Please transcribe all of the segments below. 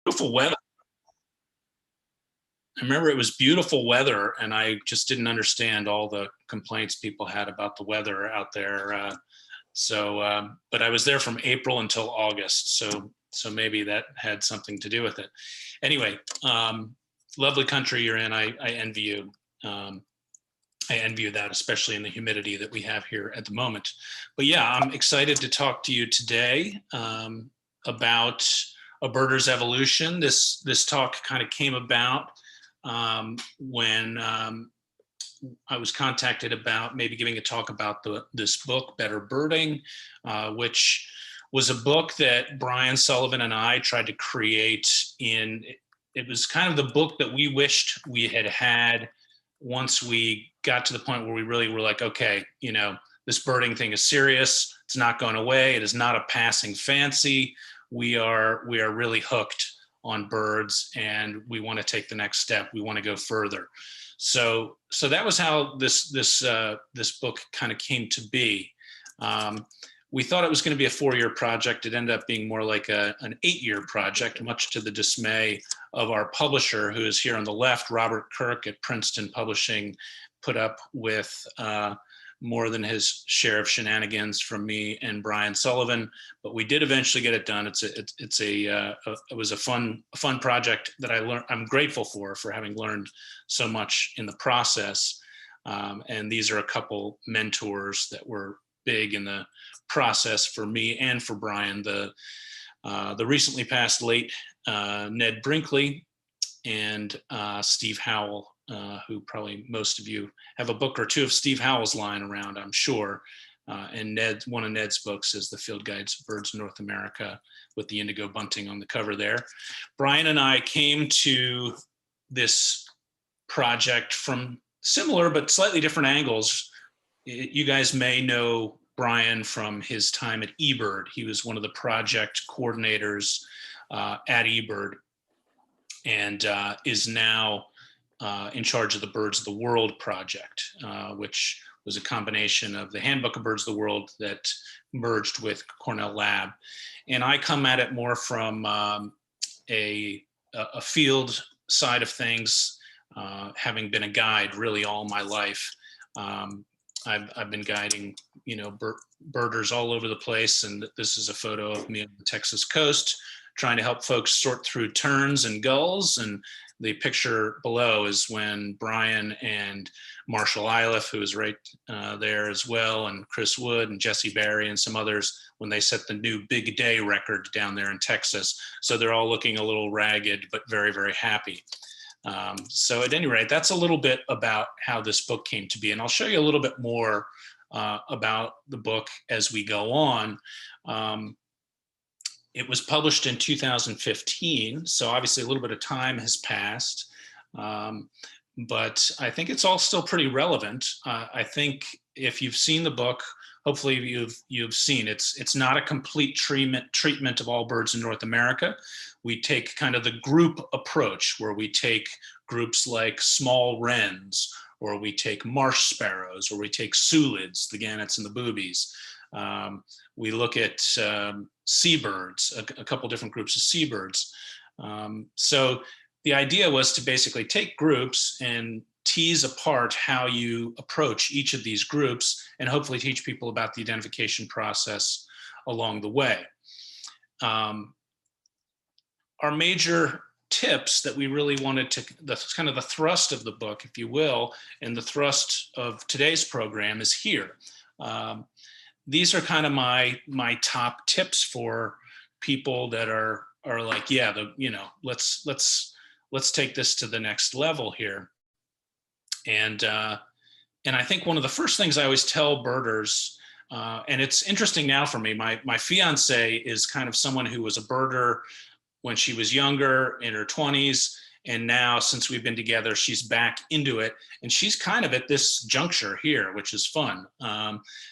beautiful weather. I remember it was beautiful weather, and I just didn't understand all the complaints people had about the weather out there. But I was there from April until August, so maybe that had something to do with it. Anyway, lovely country you're in. I envy you. I envy you that, especially in the humidity that we have here at the moment. But yeah, I'm excited to talk to you today about a birder's evolution. This talk kind of came about when I was contacted about maybe giving a talk about this book, Better Birding, which was a book that Brian Sullivan and I tried to create it was kind of the book that we wished we had once we got to the point where we really were like, okay, this birding thing is serious. It's not going away. It is not a passing fancy. We are really hooked on birds, and we want to take the next step. We want to go further. So that was how this book kind of came to be. We thought it was going to be a 4-year project. It ended up being more like an 8-year project, much to the dismay of our publisher, who is here on the left, Robert Kirk at Princeton Publishing, put up with more than his share of shenanigans from me and Brian Sullivan. But we did eventually get it done. It was a fun project that I'm grateful for having learned so much in the process. And these are a couple mentors that were big in the process for me and for Brian. The recently passed late Ned Brinkley and Steve Howell, who probably most of you have a book or two of Steve Howell's lying around, I'm sure. And one of Ned's books is The Field Guides to Birds of North America, with the indigo bunting on the cover there. Brian and I came to this project from similar but slightly different angles. You guys may know Brian from his time at eBird. He was one of the project coordinators at eBird, and is now in charge of the Birds of the World project, which was a combination of the Handbook of Birds of the World that merged with Cornell Lab. And I come at it more from a field side of things, having been a guide really all my life. I've been guiding, birders all over the place. And this is a photo of me on the Texas coast, trying to help folks sort through terns and gulls. And the picture below is when Brian and Marshall Iliff, who is right there as well, and Chris Wood and Jesse Barry and some others, when they set the new big day record down there in Texas. So they're all looking a little ragged, but very, very happy. So at any rate, that's a little bit about how this book came to be. And I'll show you a little bit more about the book as we go on. It was published in 2015, so obviously a little bit of time has passed, but I think it's all still pretty relevant. I think if you've seen the book, hopefully you've seen it's not a complete treatment of all birds in North America. We take kind of the group approach, where we take groups like small wrens, or we take marsh sparrows, or we take sulids, the gannets and the boobies. We look at seabirds, a couple different groups of seabirds. So the idea was to basically take groups and tease apart how you approach each of these groups, and hopefully teach people about the identification process along the way. Our major tips that we really wanted to, that's kind of the thrust of the book, if you will, and the thrust of today's program is here. These are kind of my top tips for people that are like, yeah, let's take this to the next level here. And I think one of the first things I always tell birders, and it's interesting now for me, my fiance is kind of someone who was a birder when she was younger, in her 20s. And now, since we've been together, she's back into it, and she's kind of at this juncture here, which is fun.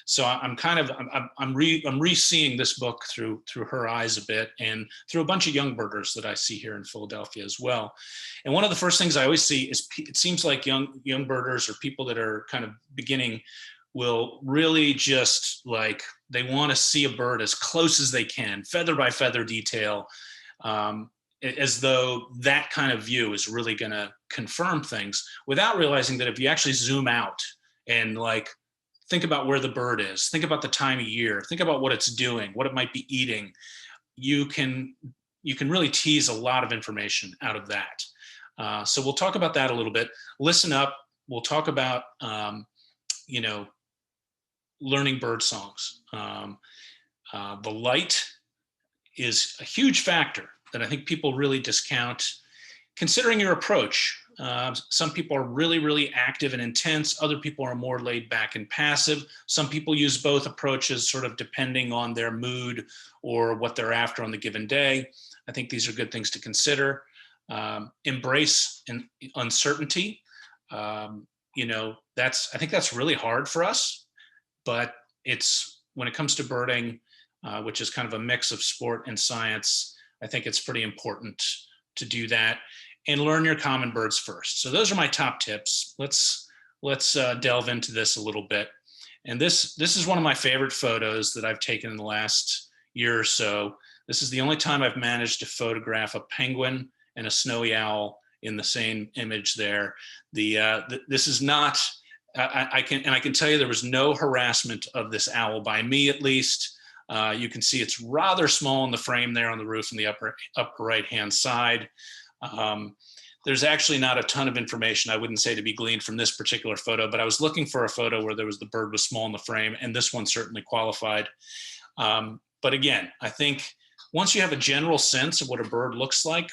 So I'm re-seeing this book through her eyes a bit, and through a bunch of young birders that I see here in Philadelphia as well. And one of the first things I always see is it seems like young birders, or people that are kind of beginning, will really just like, they want to see a bird as close as they can, feather by feather detail. as though that kind of view is really going to confirm things, without realizing that if you actually zoom out and like think about where the bird is, think about the time of year, think about what it's doing, what it might be eating, you can really tease a lot of information out of that. So we'll talk about that a little bit. Listen up. We'll talk about learning bird songs. The light is a huge factor that I think people really discount, considering your approach. Some people are really, really active and intense. Other people are more laid back and passive. Some people use both approaches, sort of depending on their mood or what they're after on the given day. I think these are good things to consider. Embrace uncertainty. I think that's really hard for us, but it's, when it comes to birding, which is kind of a mix of sport and science, I think it's pretty important to do that and learn your common birds first. So those are my top tips. Let's delve into this a little bit. And this is one of my favorite photos that I've taken in the last year or so. This is the only time I've managed to photograph a penguin and a snowy owl in the same image there. This is not, I can tell you there was no harassment of this owl by me, at least. You can see it's rather small in the frame there on the roof in the upper right-hand side. There's actually not a ton of information, I wouldn't say, to be gleaned from this particular photo, but I was looking for a photo where the bird was small in the frame, and this one certainly qualified. But again, I think once you have a general sense of what a bird looks like,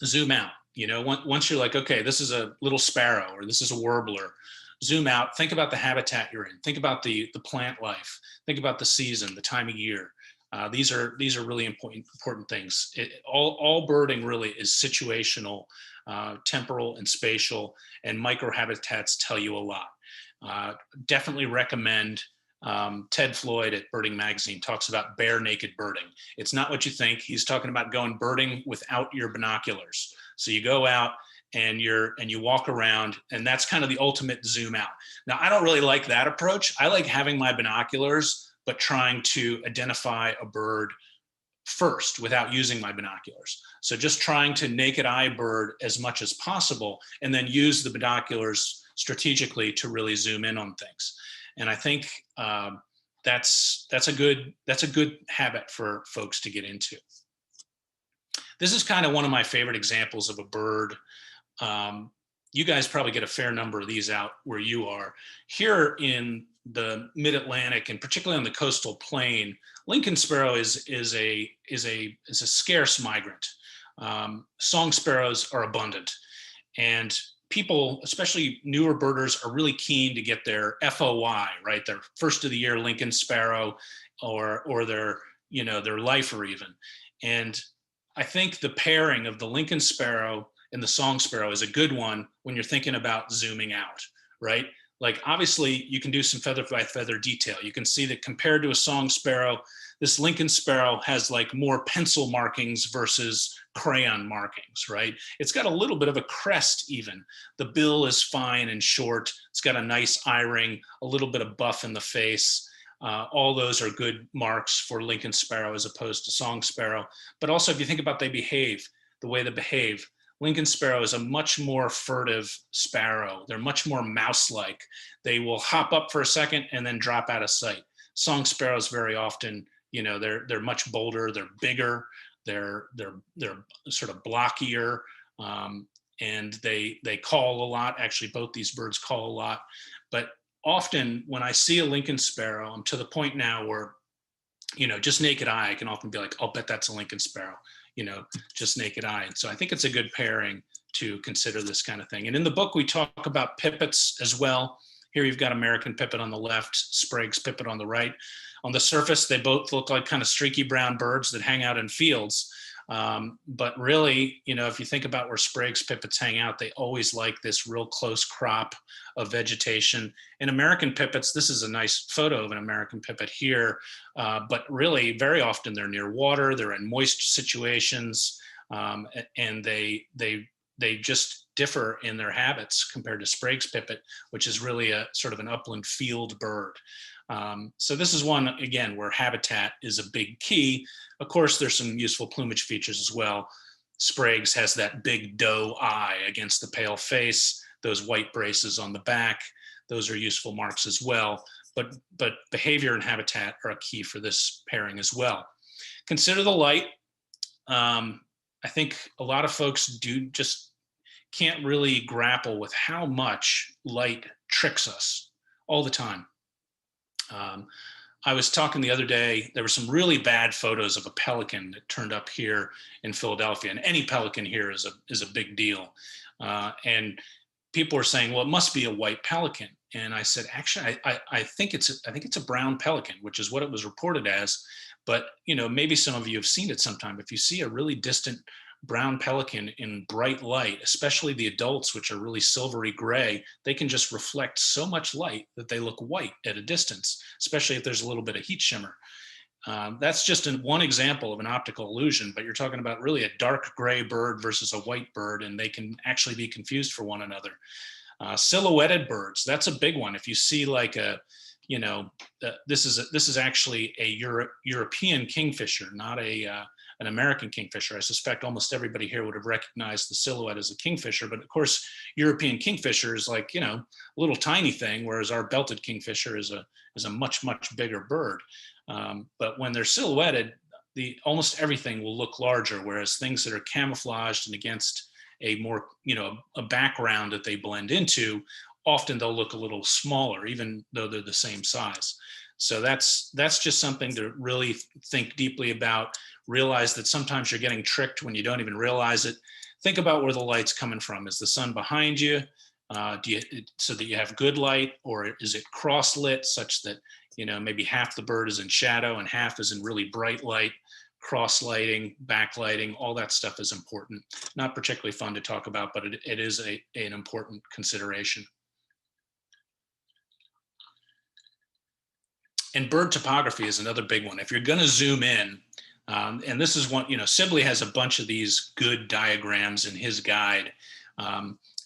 zoom out. Once you're like, okay, this is a little sparrow or this is a warbler, zoom out, think about the habitat you're in, think about the plant life, think about the season, the time of year. These are really important things. All birding really is situational, temporal and spatial, and microhabitats tell you a lot. Definitely recommend, Ted Floyd at Birding Magazine talks about bare naked birding. It's not what you think. He's talking about going birding without your binoculars. So you go out and you walk around, and that's kind of the ultimate zoom out. Now, I don't really like that approach. I like having my binoculars, but trying to identify a bird first without using my binoculars. So just trying to naked eye bird as much as possible, and then use the binoculars strategically to really zoom in on things. And I think that's a good habit for folks to get into. This is kind of one of my favorite examples of a bird. You guys probably get a fair number of these out where you are. Here in the mid-Atlantic, and particularly on the coastal plain, Lincoln sparrow is a scarce migrant. Song sparrows are abundant, and people, especially newer birders, are really keen to get their FOI, right? Their first of the year Lincoln sparrow, or their lifer even. And I think the pairing of the Lincoln sparrow and the song sparrow is a good one when you're thinking about zooming out, right? Like, obviously you can do some feather by feather detail. You can see that compared to a song sparrow, this Lincoln sparrow has like more pencil markings versus crayon markings, right? It's got a little bit of a crest even. The bill is fine and short. It's got a nice eye ring, a little bit of buff in the face. All those are good marks for Lincoln sparrow as opposed to song sparrow. But also, if you think about the way they behave, Lincoln sparrow is a much more furtive sparrow. They're much more mouse-like. They will hop up for a second and then drop out of sight. Song sparrows very often, they're much bolder, they're bigger, they're sort of blockier, and they call a lot. Actually, both these birds call a lot. But often when I see a Lincoln sparrow, I'm to the point now where, just naked eye, I can often be like, I'll bet that's a Lincoln sparrow, just naked eye. And so I think it's a good pairing to consider this kind of thing. And in the book, we talk about pipits as well. Here you've got American pipit on the left, Sprague's pipit on the right. On the surface, they both look like kind of streaky brown birds that hang out in fields. But really, if you think about where Sprague's pipits hang out, they always like this real close crop of vegetation. In American pipits, this is a nice photo of an American pipit here, but really very often they're near water, they're in moist situations, and they just differ in their habits compared to Sprague's pipit, which is really a sort of an upland field bird. So this is one, again, where habitat is a big key. Of course, there's some useful plumage features as well. Sprague's has that big doe eye against the pale face, those white braces on the back. Those are useful marks as well. But behavior and habitat are a key for this pairing as well. Consider the light. I think a lot of folks just can't really grapple with how much light tricks us all the time. I was talking the other day, there were some really bad photos of a pelican that turned up here in Philadelphia, and any pelican here is a big deal. And people were saying, well, it must be a white pelican. And I said, actually, I think it's a brown pelican, which is what it was reported as. But, you know, maybe some of you have seen it sometime. If you see a really distant brown pelican in bright light, especially the adults, which are really silvery gray, they can just reflect so much light that they look white at a distance, especially if there's a little bit of heat shimmer. That's just one example of an optical illusion, but you're talking about really a dark gray bird versus a white bird, and they can actually be confused for one another. Silhouetted birds, that's a big one. If you see like this is actually a European kingfisher, not an American kingfisher. I suspect almost everybody here would have recognized the silhouette as a kingfisher, but of course, European kingfisher is like, a little tiny thing, whereas our belted kingfisher is a much, much bigger bird. But when they're silhouetted, almost everything will look larger, whereas things that are camouflaged and against a more, a background that they blend into, often they'll look a little smaller, even though they're the same size. So that's just something to really think deeply about. Realize that sometimes you're getting tricked when you don't even realize it. Think about where the light's coming from. Is the sun behind you? So that you have good light, or is it cross lit such that maybe half the bird is in shadow and half is in really bright light? Cross lighting, backlighting, all that stuff is important. Not particularly fun to talk about, but it is an important consideration. And bird topography is another big one. If you're going to zoom in, and this is one, Sibley has a bunch of these good diagrams in his guide.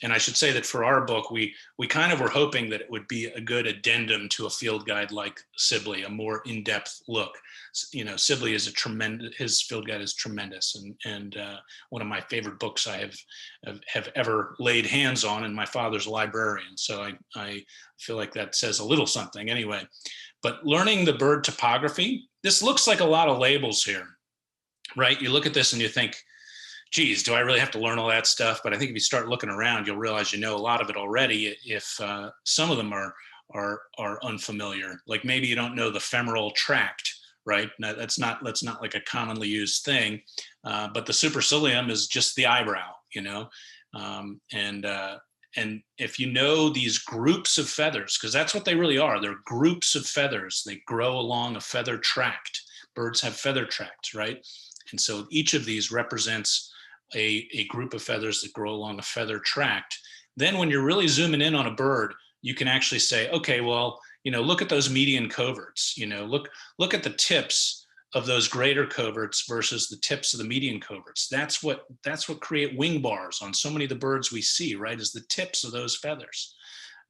And I should say that for our book, we kind of were hoping that it would be a good addendum to a field guide like Sibley, a more in-depth look. Sibley is his field guide is tremendous, and one of my favorite books I have ever laid hands on, and my father's a librarian, so I feel like that says a little something anyway. But learning the bird topography, this looks like a lot of labels here, right? You look at this and you think, geez, do I really have to learn all that stuff? But I think if you start looking around, you'll realize you know a lot of it already if some of them are unfamiliar. Like maybe you don't know the femoral tract, right? Now, that's not like a commonly used thing, but the supercilium is just the eyebrow, and if you know these groups of feathers, because that's what they really are, they're groups of feathers. They grow along a feather tract. Birds have feather tracts, right? And so each of these represents a group of feathers that grow along a feather tract. Then when you're really zooming in on a bird, you can actually say, okay, well, look at those median coverts, look at the tips of those greater coverts versus the tips of the median coverts. That's what create wing bars on so many of the birds we see, right, is the tips of those feathers.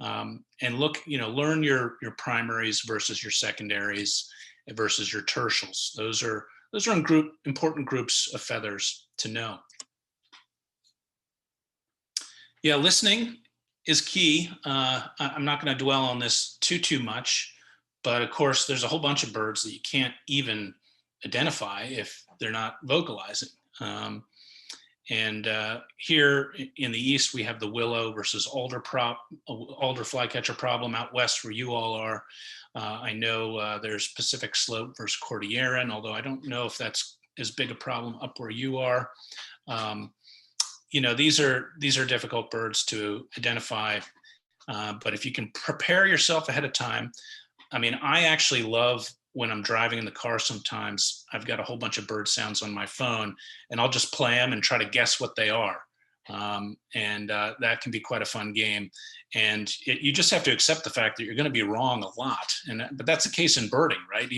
And look, learn your primaries versus your secondaries versus your tertials. Those are important groups of feathers to know. Yeah, listening is key. I'm not going to dwell on this too much, but of course, there's a whole bunch of birds that you can't even identify if they're not vocalizing. And here in the east, we have the willow versus alder flycatcher problem. Out west where you all are, I know there's Pacific slope versus Cordilleran, although I don't know if that's as big a problem up where you are. These are difficult birds to identify, but if you can prepare yourself ahead of time, I actually love when I'm driving in the car. Sometimes I've got a whole bunch of bird sounds on my phone, and I'll just play them and try to guess what they are. And that can be quite a fun game. And you just have to accept the fact that you're going to be wrong a lot. But that's the case in birding, right?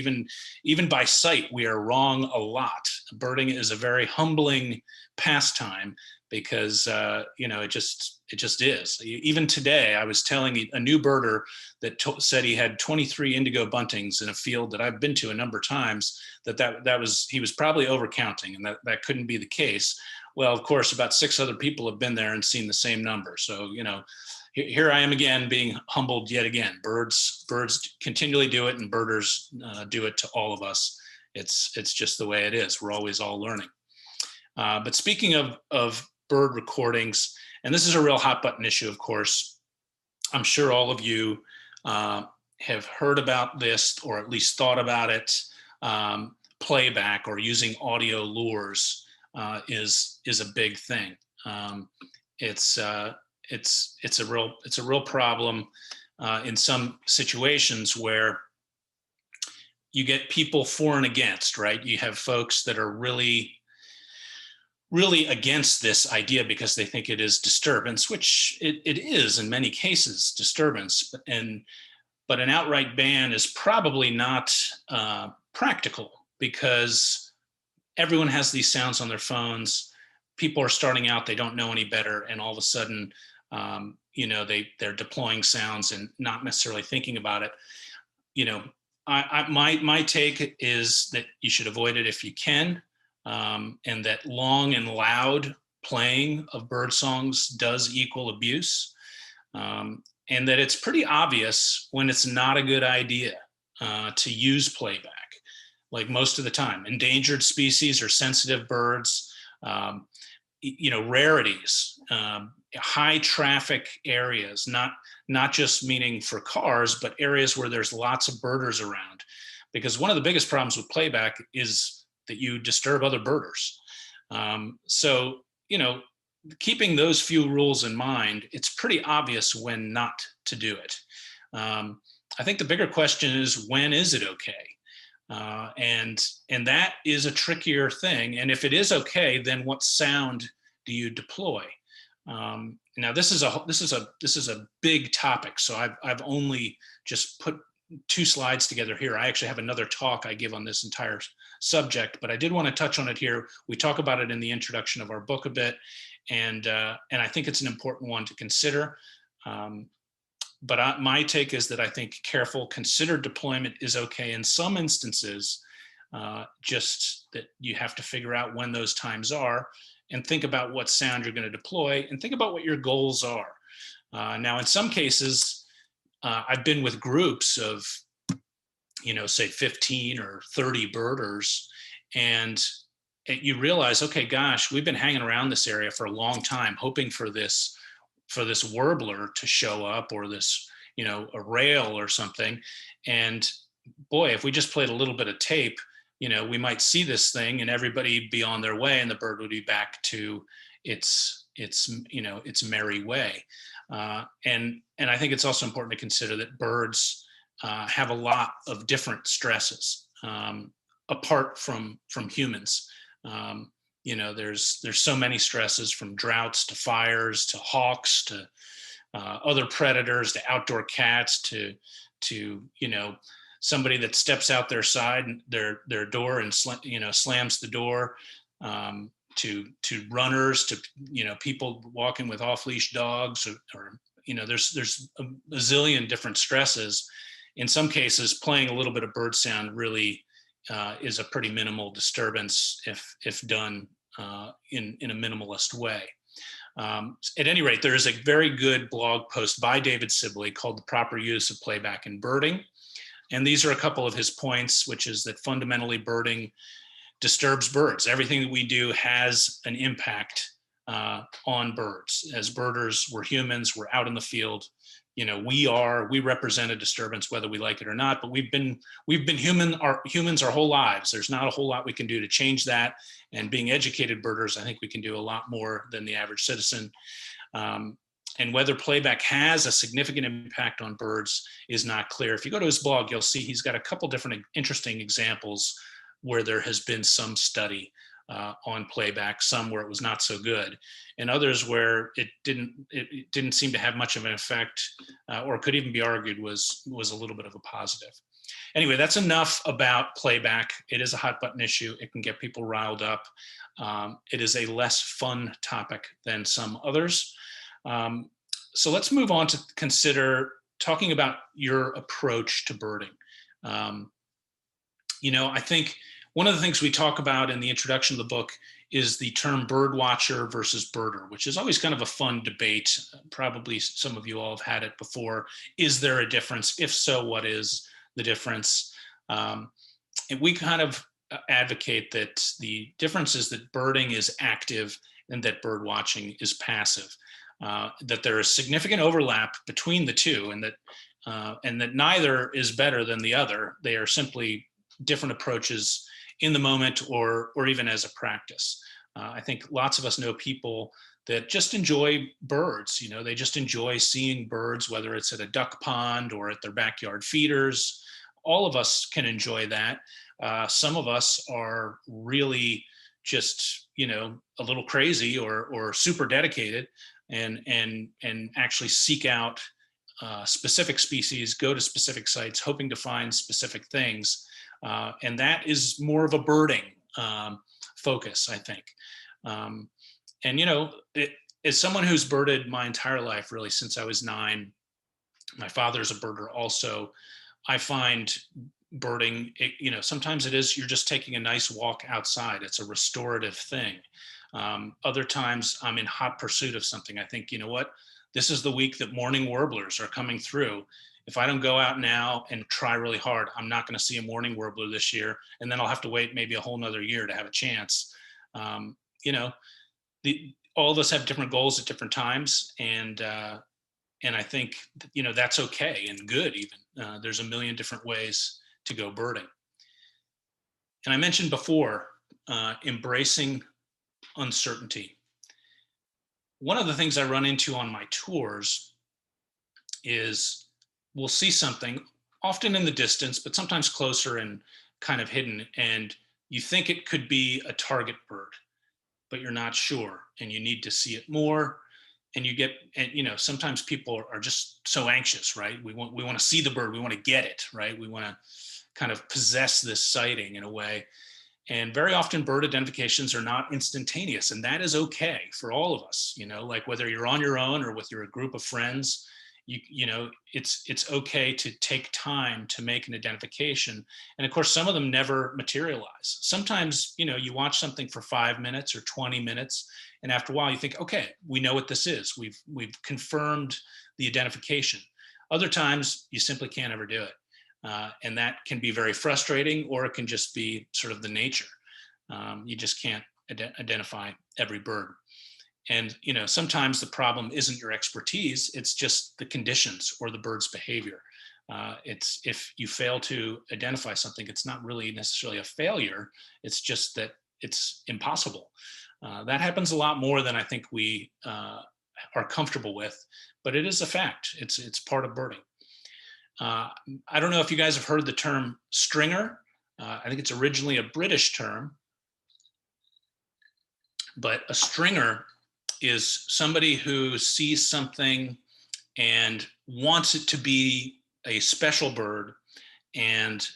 Even by sight, we are wrong a lot. Birding is a very humbling pastime because it just is. Even today, I was telling a new birder that said he had 23 indigo buntings in a field that I've been to a number of times, he was probably overcounting, and that couldn't be the case. Well, of course, about 6 other people have been there and seen the same number. So, you know, here I am again being humbled yet again. Birds continually do it, and birders do it to all of us. It's just the way it is. We're always all learning. But speaking of bird recordings, and this is a real hot button issue, of course, I'm sure all of you have heard about this, or at least thought about it. Playback or using audio lures is a big thing. It's a real problem in some situations where you get people for and against, right? You have folks that are really against this idea because they think it is disturbance, which it is in many cases disturbance, but an outright ban is probably not practical, because everyone has these sounds on their phones. People are starting out, they don't know any better, and all of a sudden, you know, they're deploying sounds and not necessarily thinking about it. You know, my take is that you should avoid it if you can, and that long and loud playing of bird songs does equal abuse, and that it's pretty obvious when it's not a good idea to use playback. Like most of the time, endangered species or sensitive birds, you know, rarities, high traffic areas, not just meaning for cars, but areas where there's lots of birders around. Because one of the biggest problems with playback is that you disturb other birders. So, you know, keeping those few rules in mind, it's pretty obvious when not to do it. I think the bigger question is, when is it okay? And that is a trickier thing. And if it is okay, then what sound do you deploy? Now this is a big topic. So I've only just put 2 slides together here. I actually have another talk I give on this entire subject, but I did want to touch on it here. We talk about it in the introduction of our book a bit, and I think it's an important one to consider. But my take is that I think careful, considered deployment is okay in some instances, just that you have to figure out when those times are, and think about what sound you're going to deploy, and think about what your goals are. Now, in some cases, I've been with groups of, you know, say 15 or 30 birders, and you realize, okay, gosh, we've been hanging around this area for a long time, hoping for this warbler to show up, or this, you know, a rail or something. And boy, if we just played a little bit of tape, you know, we might see this thing and everybody be on their way, and the bird would be back to its you know, its merry way. And I think it's also important to consider that birds have a lot of different stresses apart from humans. You know, there's so many stresses, from droughts to fires to hawks to other predators to outdoor cats to you know, somebody that steps out their side, their door, and you know, slams the door, to runners, to, you know, people walking with off-leash dogs, or you know, there's a zillion different stresses. In some cases, playing a little bit of bird sound really is a pretty minimal disturbance if done in a minimalist way. At any rate, there is a very good blog post by David Sibley called "The Proper Use of Playback in Birding." And these are a couple of his points, which is that fundamentally birding disturbs birds. Everything that we do has an impact on birds. As birders, we're humans, we're out in the field. You know, we represent a disturbance whether we like it or not, but we've been humans our whole lives. There's not a whole lot we can do to change that. And being educated birders, I think we can do a lot more than the average citizen. And whether playback has a significant impact on birds is not clear. If you go to his blog, you'll see he's got a couple different interesting examples where there has been some study on playback, some where it was not so good, and others where it didn't seem to have much of an effect, or could even be argued was a little bit of a positive. Anyway, that's enough about playback. It is a hot button issue. It can get people riled up. It is a less fun topic than some others. So let's move on to consider talking about your approach to birding. You know, I think one of the things we talk about in the introduction of the book is the term bird watcher versus birder, which is always kind of a fun debate. Probably some of you all have had it before. Is there a difference? If so, what is the difference? And we kind of advocate that the difference is that birding is active and that bird watching is passive. That there is significant overlap between the two, and that neither is better than the other. They are simply different approaches in the moment, or even as a practice. I think lots of us know people that just enjoy birds. You know, they just enjoy seeing birds, whether it's at a duck pond or at their backyard feeders. All of us can enjoy that. Some of us are really just, you know, a little crazy or super dedicated, and actually seek out specific species, go to specific sites, hoping to find specific things. And that is more of a birding focus, I think. And, you know, as someone who's birded my entire life, really since I was 9, my father's a birder also, I find birding, you know, sometimes it is, you're just taking a nice walk outside. It's a restorative thing. Other times I'm in hot pursuit of something. I think, you know what, this is the week that mourning warblers are coming through. If I don't go out now and try really hard, I'm not going to see a mourning warbler this year. And then I'll have to wait maybe a whole nother year to have a chance. You know, all of us have different goals at different times. And I think, you know, that's okay and good even. There's a million different ways to go birding. And I mentioned before, embracing uncertainty. One of the things I run into on my tours is we'll see something, often in the distance, but sometimes closer and kind of hidden, and you think it could be a target bird, but you're not sure, and you need to see it more. And you know, sometimes people are just so anxious, right? We want to see the bird, we want to get it, right? We want to kind of possess this sighting in a way. And very often bird identifications are not instantaneous, and that is okay for all of us. You know, like whether you're on your own or with your group of friends, you know, it's okay to take time to make an identification. And of course, some of them never materialize. Sometimes, you know, you watch something for 5 minutes or 20 minutes, and after a while you think, okay, we know what this is. We've confirmed the identification. Other times you simply can't ever do it. And that can be very frustrating, or it can just be sort of the nature. You just can't identify every bird. And, you know, sometimes the problem isn't your expertise, it's just the conditions or the bird's behavior. It's if you fail to identify something, it's not really necessarily a failure, it's just that it's impossible. That happens a lot more than I think we are comfortable with, but it is a fact. It's part of birding. I don't know if you guys have heard the term stringer. I think it's originally a British term, but a stringer is somebody who sees something and wants it to be a special bird and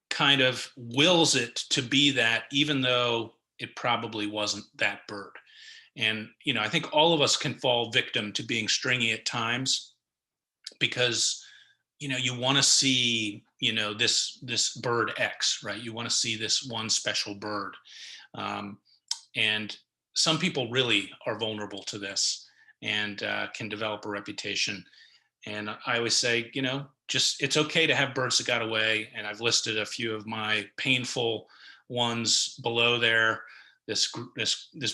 kind of wills it to be that, even though it probably wasn't that bird. And, you know, I think all of us can fall victim to being stringy at times, because, you know, you want to see, you know, this bird X, right? You want to see this one special bird. And some people really are vulnerable to this and can develop a reputation. And I always say, you know, just, it's okay to have birds that got away. And I've listed a few of my painful ones below there. This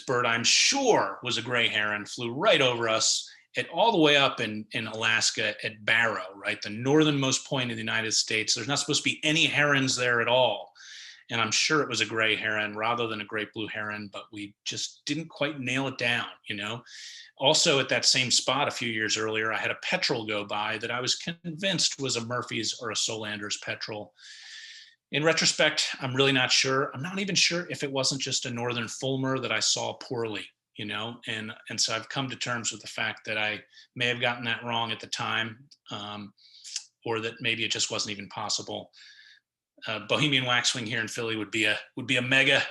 bird, I'm sure, was a gray heron, flew right over us at all the way up in Alaska at Barrow, right? The northernmost point of the United States. There's not supposed to be any herons there at all. And I'm sure it was a gray heron rather than a great blue heron, but we just didn't quite nail it down, you know? Also at that same spot a few years earlier, I had a petrel go by that I was convinced was a Murphy's or a Solander's petrel. In retrospect, I'm really not sure. I'm not even sure if it wasn't just a northern fulmer that I saw poorly, you know? And so I've come to terms with the fact that I may have gotten that wrong at the time, or that maybe it just wasn't even possible. Bohemian waxwing here in Philly would be a mega,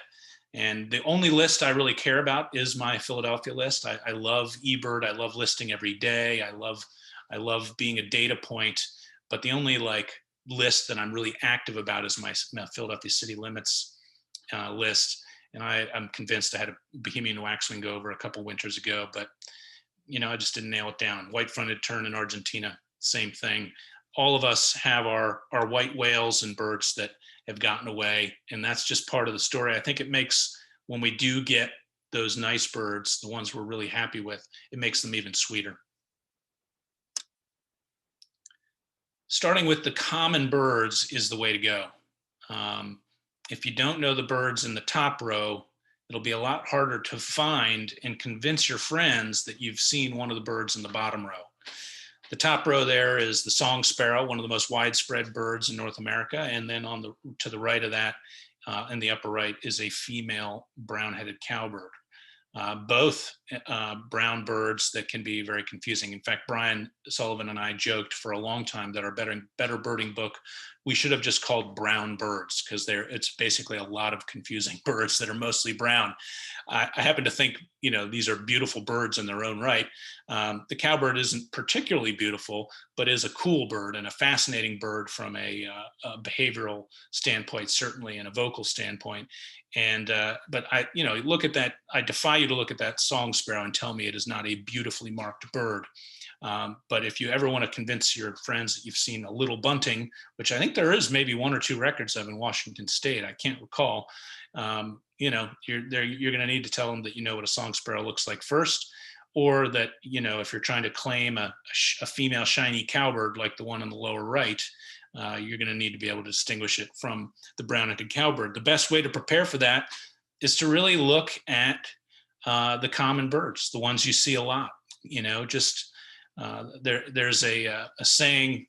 and the only list I really care about is my Philadelphia list. I love eBird. I love listing every day. I love being a data point, but the only like list that I'm really active about is my Philadelphia city limits list. And I'm convinced I had a Bohemian waxwing go over a couple winters ago, but I just didn't nail it down. White-fronted tern in Argentina, same thing. All of us have our white whales and birds that have gotten away, and that's just part of the story. I think it makes, when we do get those nice birds, the ones we're really happy with, it makes them even sweeter. Starting with the common birds is the way to go. If you don't know the birds in the top row, it'll be a lot harder to find and convince your friends that you've seen one of the birds in the bottom row. The top row there is the song sparrow, one of the most widespread birds in North America. And then to the right of that, in the upper right, is a female brown-headed cowbird. Both brown birds that can be very confusing. In fact, Brian Sullivan and I joked for a long time that our better birding book, we should have just called Brown Birds, because it's basically a lot of confusing birds that are mostly brown. I happen to think, these are beautiful birds in their own right. The cowbird isn't particularly beautiful, but is a cool bird and a fascinating bird from a behavioral standpoint, certainly, and a vocal standpoint. And but look at that. I defy you to look at that song sparrow and tell me it is not a beautifully marked bird. But if you ever want to convince your friends that you've seen a little bunting, which I think there is maybe 1 or 2 records of in Washington State, I can't recall. You're going to need to tell them that you know what a song sparrow looks like first, or that if you're trying to claim a female shiny cowbird like the one in the lower right, you're going to need to be able to distinguish it from the brown-headed cowbird. The best way to prepare for that is to really look at the common birds, the ones you see a lot. There's a saying,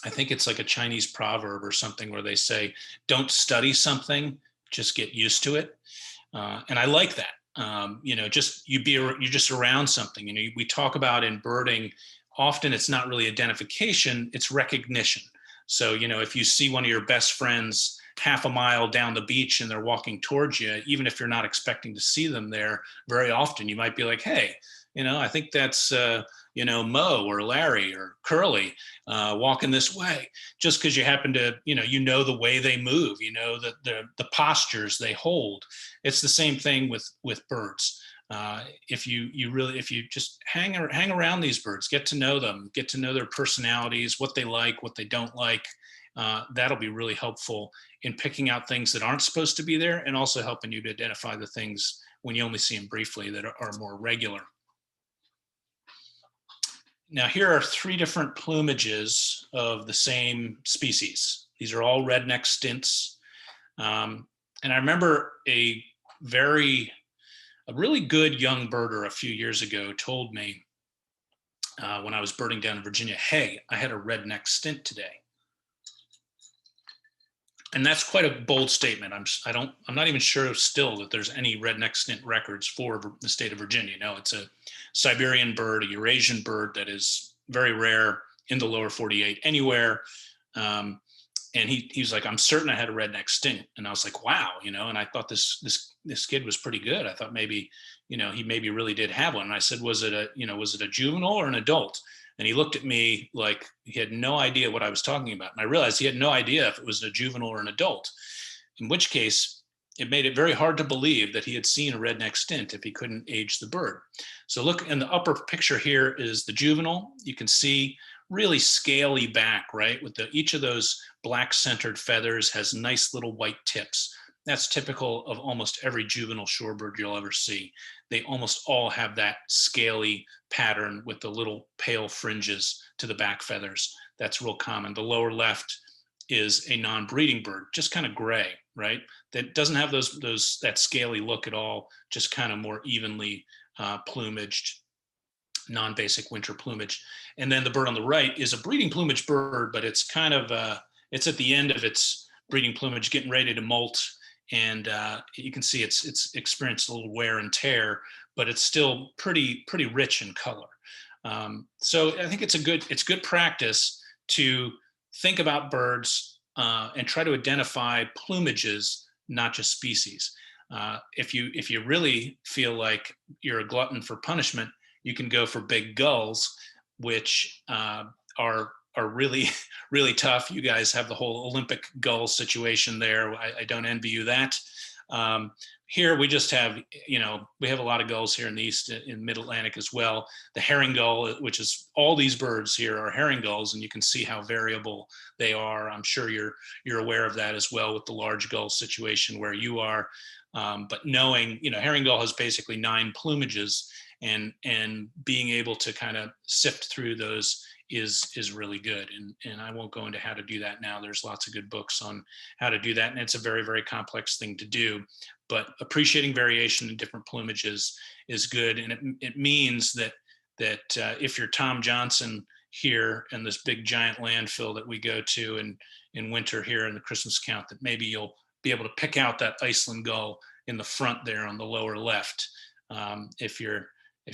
I think it's like a Chinese proverb or something, where they say, don't study something, just get used to it. And I like that. You're just around something. We talk about in birding, often it's not really identification, it's recognition. So, if you see one of your best friends half a mile down the beach and they're walking towards you, even if you're not expecting to see them there, very often you might be like, hey, I think that's, Mo or Larry or Curly walking this way, just because you happen to, the way they move, the postures they hold. It's the same thing with birds. If you just hang around these birds, get to know them, get to know their personalities, what they like, what they don't like, that'll be really helpful in picking out things that aren't supposed to be there, and also helping you to identify the things when you only see them briefly that are more regular. Now, here are 3 different plumages of the same species. These are all redneck stints. And I remember a really good young birder a few years ago told me when I was birding down in Virginia, hey, I had a redneck stint today. And that's quite a bold statement. I'm not even sure still that there's any redneck stint records for the state of Virginia. No, it's a Siberian bird, a Eurasian bird that is very rare in the lower 48 anywhere. And he was like, I'm certain I had a redneck stint. And I was like, wow, and I thought this kid was pretty good. I thought maybe, he maybe really did have one. And I said, was it a juvenile or an adult? And he looked at me like he had no idea what I was talking about. And I realized he had no idea if it was a juvenile or an adult, in which case it made it very hard to believe that he had seen a redneck stint if he couldn't age the bird. So look in the upper picture here is the juvenile. You can see really scaly back, right? With each of those black centered feathers has nice little white tips. That's typical of almost every juvenile shorebird you'll ever see. They almost all have that scaly pattern with the little pale fringes to the back feathers. That's real common. The lower left is a non-breeding bird, just kind of gray, right? That doesn't have that scaly look at all, just kind of more evenly plumaged, non-basic winter plumage. And then the bird on the right is a breeding plumage bird, but it's kind of, it's at the end of its breeding plumage, getting ready to molt. And you can see it's experienced a little wear and tear, but it's still pretty rich in color. So I think it's good practice to think about birds and try to identify plumages, not just species. If you really feel like you're a glutton for punishment, you can go for big gulls, which are really, really tough. You guys have the whole Olympic gull situation there. I don't envy you that. Here we just have, we have a lot of gulls here in the east, in mid-Atlantic as well. The herring gull, which is all these birds here are herring gulls, and you can see how variable they are. I'm sure you're aware of that as well with the large gull situation where you are. But knowing, herring gull has basically 9 plumages, and being able to kind of sift through those is really good. And I won't go into how to do that now. There's lots of good books on how to do that, and it's a very, very complex thing to do. But appreciating variation in different plumages is good, and it means that if you're Tom Johnson here in this big giant landfill that we go to in winter here in the Christmas count, that maybe you'll be able to pick out that Iceland gull in the front there on the lower left, if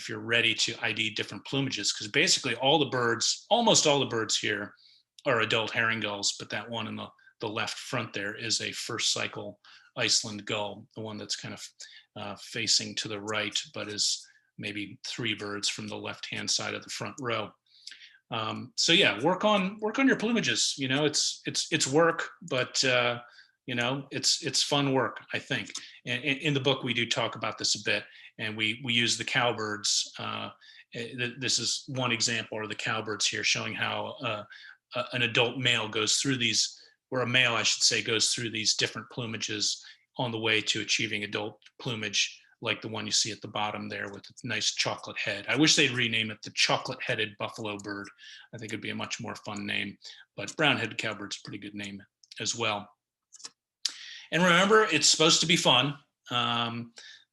you're ready to ID different plumages, because basically almost all the birds here are adult herring gulls, but that one in the left front there is a first cycle Iceland gull, the one that's kind of facing to the right, but is maybe 3 birds from the left-hand side of the front row. So yeah, work on your plumages. It's work, but it's fun work, I think. And in the book, we do talk about this a bit, and we use the cowbirds. This is one example of the cowbirds here, showing how an adult male goes through these, or a male, I should say, goes through these different plumages on the way to achieving adult plumage, like the one you see at the bottom there with a nice chocolate head. I wish they'd rename it the chocolate-headed buffalo bird. I think it'd be a much more fun name, but brown-headed cowbird's a pretty good name as well. And remember, it's supposed to be fun.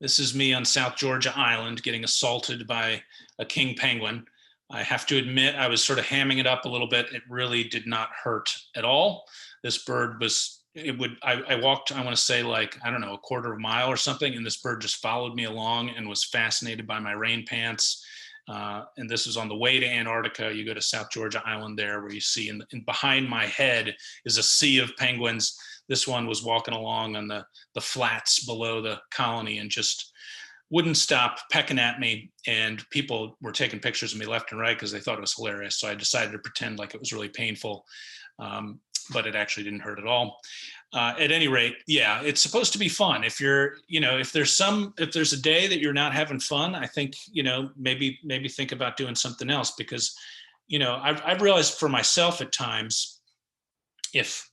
This is me on South Georgia Island getting assaulted by a king penguin. I have to admit, I was sort of hamming it up a little bit. It really did not hurt at all. This bird was, I walked, I want to say like, I don't know, a quarter of a mile or something, and this bird just followed me along and was fascinated by my rain pants. And this was on the way to Antarctica. You go to South Georgia Island there, where you see, and behind my head is a sea of penguins. This one was walking along on the flats below the colony and just wouldn't stop pecking at me. And people were taking pictures of me left and right because they thought it was hilarious. So I decided to pretend like it was really painful, but it actually didn't hurt at all. At any rate, yeah, it's supposed to be fun. If you're, if there's a day that you're not having fun, I think, maybe think about doing something else, because, I've realized for myself at times, if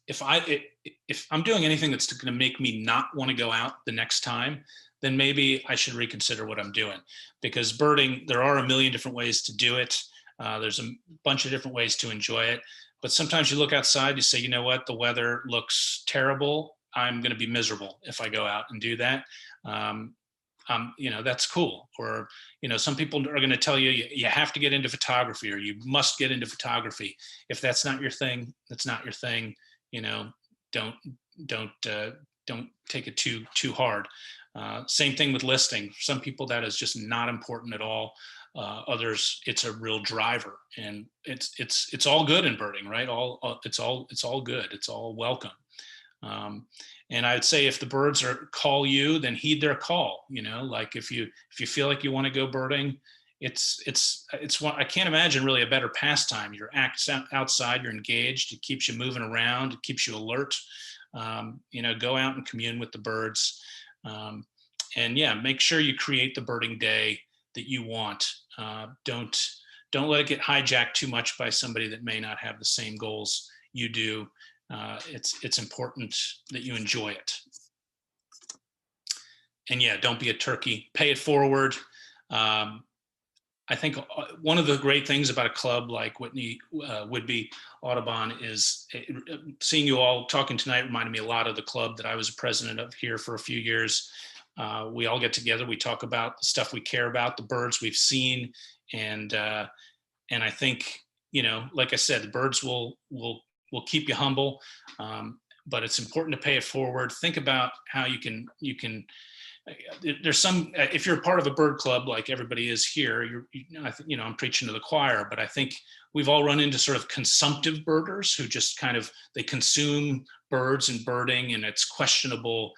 I'm doing anything that's going to make me not want to go out the next time, then maybe I should reconsider what I'm doing. Because birding, there are a million different ways to do it. There's a bunch of different ways to enjoy it. But sometimes you look outside, you say, you know what, the weather looks terrible. I'm going to be miserable if I go out and do that. That's cool. Or, some people are going to tell you, you have to get into photography, or you must get into photography. If that's not your thing, that's not your thing. Don't take it too hard. Same thing with listing. Some people, that is just not important at all. Others, it's a real driver, and it's all good in birding, right? It's all good. It's all welcome. And I'd say if the birds call you, then heed their call. Like if you feel like you want to go birding, it's one, I can't imagine really a better pastime. You're outside, you're engaged, it keeps you moving around, it keeps you alert. Go out and commune with the birds. And yeah, make sure you create the birding day that you want. Don't let it get hijacked too much by somebody that may not have the same goals you do. It's important that you enjoy it. And yeah, don't be a turkey. Pay it forward. I think one of the great things about a club like Whidbey Audubon is seeing you all talking tonight reminded me a lot of the club that I was president of here for a few years. We all get together, we talk about the stuff we care about, the birds we've seen, and I think, like I said, the birds will keep you humble, but it's important to pay it forward. Think about how you can. There's some, if you're part of a bird club like everybody is here, I'm preaching to the choir, but I think we've all run into sort of consumptive birders who just they consume birds and birding, and it's questionable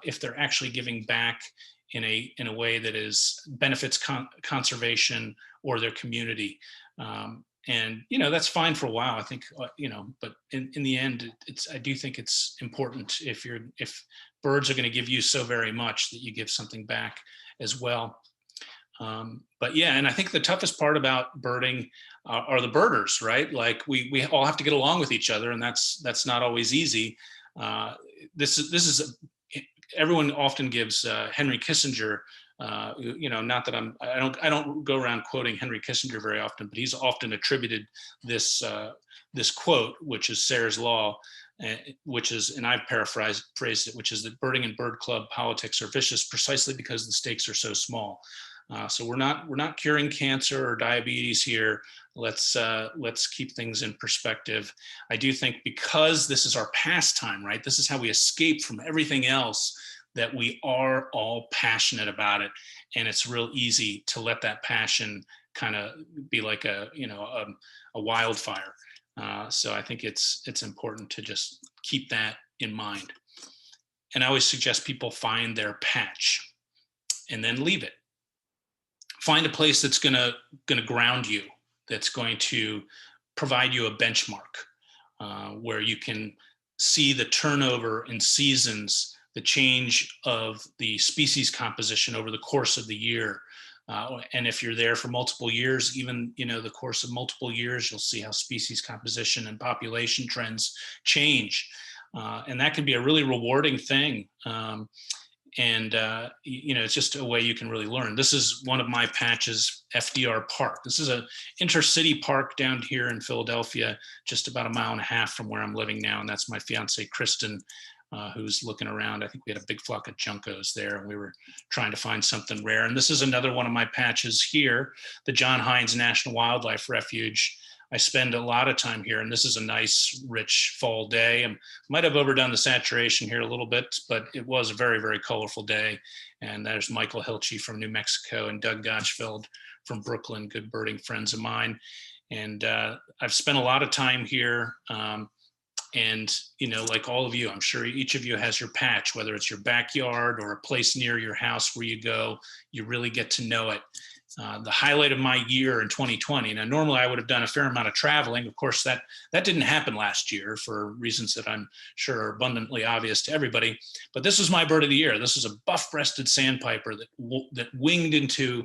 if they're actually giving back in a way that benefits conservation or their community. And that's fine for a while, I think, but in the end, I do think it's important if birds are going to give you so very much, that you give something back as well. But yeah, and I think the toughest part about birding are the birders, right? Like we all have to get along with each other, and that's not always easy. This is everyone often gives Henry Kissinger. Not that I don't go around quoting Henry Kissinger very often, but he's often attributed this quote, which is Sayre's law, which is, and I've paraphrased it, which is that birding and bird club politics are vicious precisely because the stakes are so small. So we're not curing cancer or diabetes here. Let's keep things in perspective. I do think, because this is our pastime, right? This is how we escape from everything else, that we are all passionate about it, and it's real easy to let that passion kind of be like a wildfire. So I think it's important to just keep that in mind. And I always suggest people find their patch and then leave it. Find a place that's gonna ground you, that's going to provide you a benchmark, where you can see the turnover in seasons, the change of the species composition over the course of the year. And if you're there for multiple years, even the course of multiple years, you'll see how species composition and population trends change. And that can be a really rewarding thing. It's just a way you can really learn. This is one of my patches, FDR Park. This is a intercity park down here in Philadelphia, just about 1.5 miles from where I'm living now. And that's my fiance, Kristen, who's looking around. I think we had a big flock of juncos there, and we were trying to find something rare. And this is another one of my patches here, the John Hines National Wildlife Refuge. I spend a lot of time here, and this is a nice, rich fall day. I might have overdone the saturation here a little bit, but it was a very, very colorful day. And there's Michael Hilchey from New Mexico and Doug Gotchfeld from Brooklyn, good birding friends of mine. And I've spent a lot of time here. And, like all of you, I'm sure each of you has your patch, whether it's your backyard or a place near your house where you go, you really get to know it. The highlight of my year in 2020. Now, normally I would have done a fair amount of traveling. Of course, that didn't happen last year for reasons that I'm sure are abundantly obvious to everybody. But this was my bird of the year. This is a buff-breasted sandpiper that winged into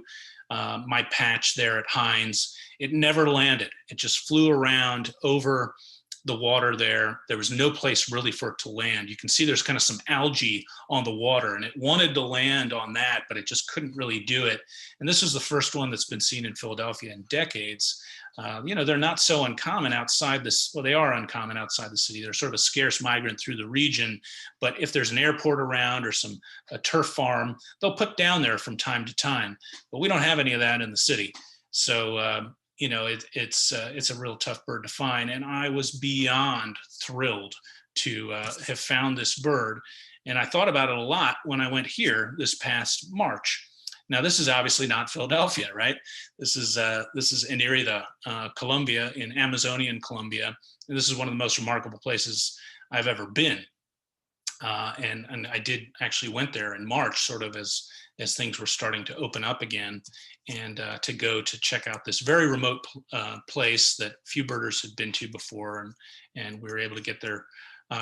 my patch there at Hines. It never landed. It just flew around over the water there. There was no place really for it to land. You can see there's kind of some algae on the water, and it wanted to land on that, but it just couldn't really do it. And this was the first one that's been seen in Philadelphia in decades. They're not so uncommon outside this. Well, they are uncommon outside the city. They're sort of a scarce migrant through the region, but if there's an airport around or a turf farm, they'll put down there from time to time, but we don't have any of that in the city. So, it's a real tough bird to find. And I was beyond thrilled to have found this bird. And I thought about it a lot when I went here this past March. Now, this is obviously not Philadelphia, right? This is in Irida, Colombia, in Amazonian Colombia. And this is one of the most remarkable places I've ever been. And I did actually went there in March, sort of as things were starting to open up again, and to go to check out this very remote place that few birders had been to before, and we were able to get there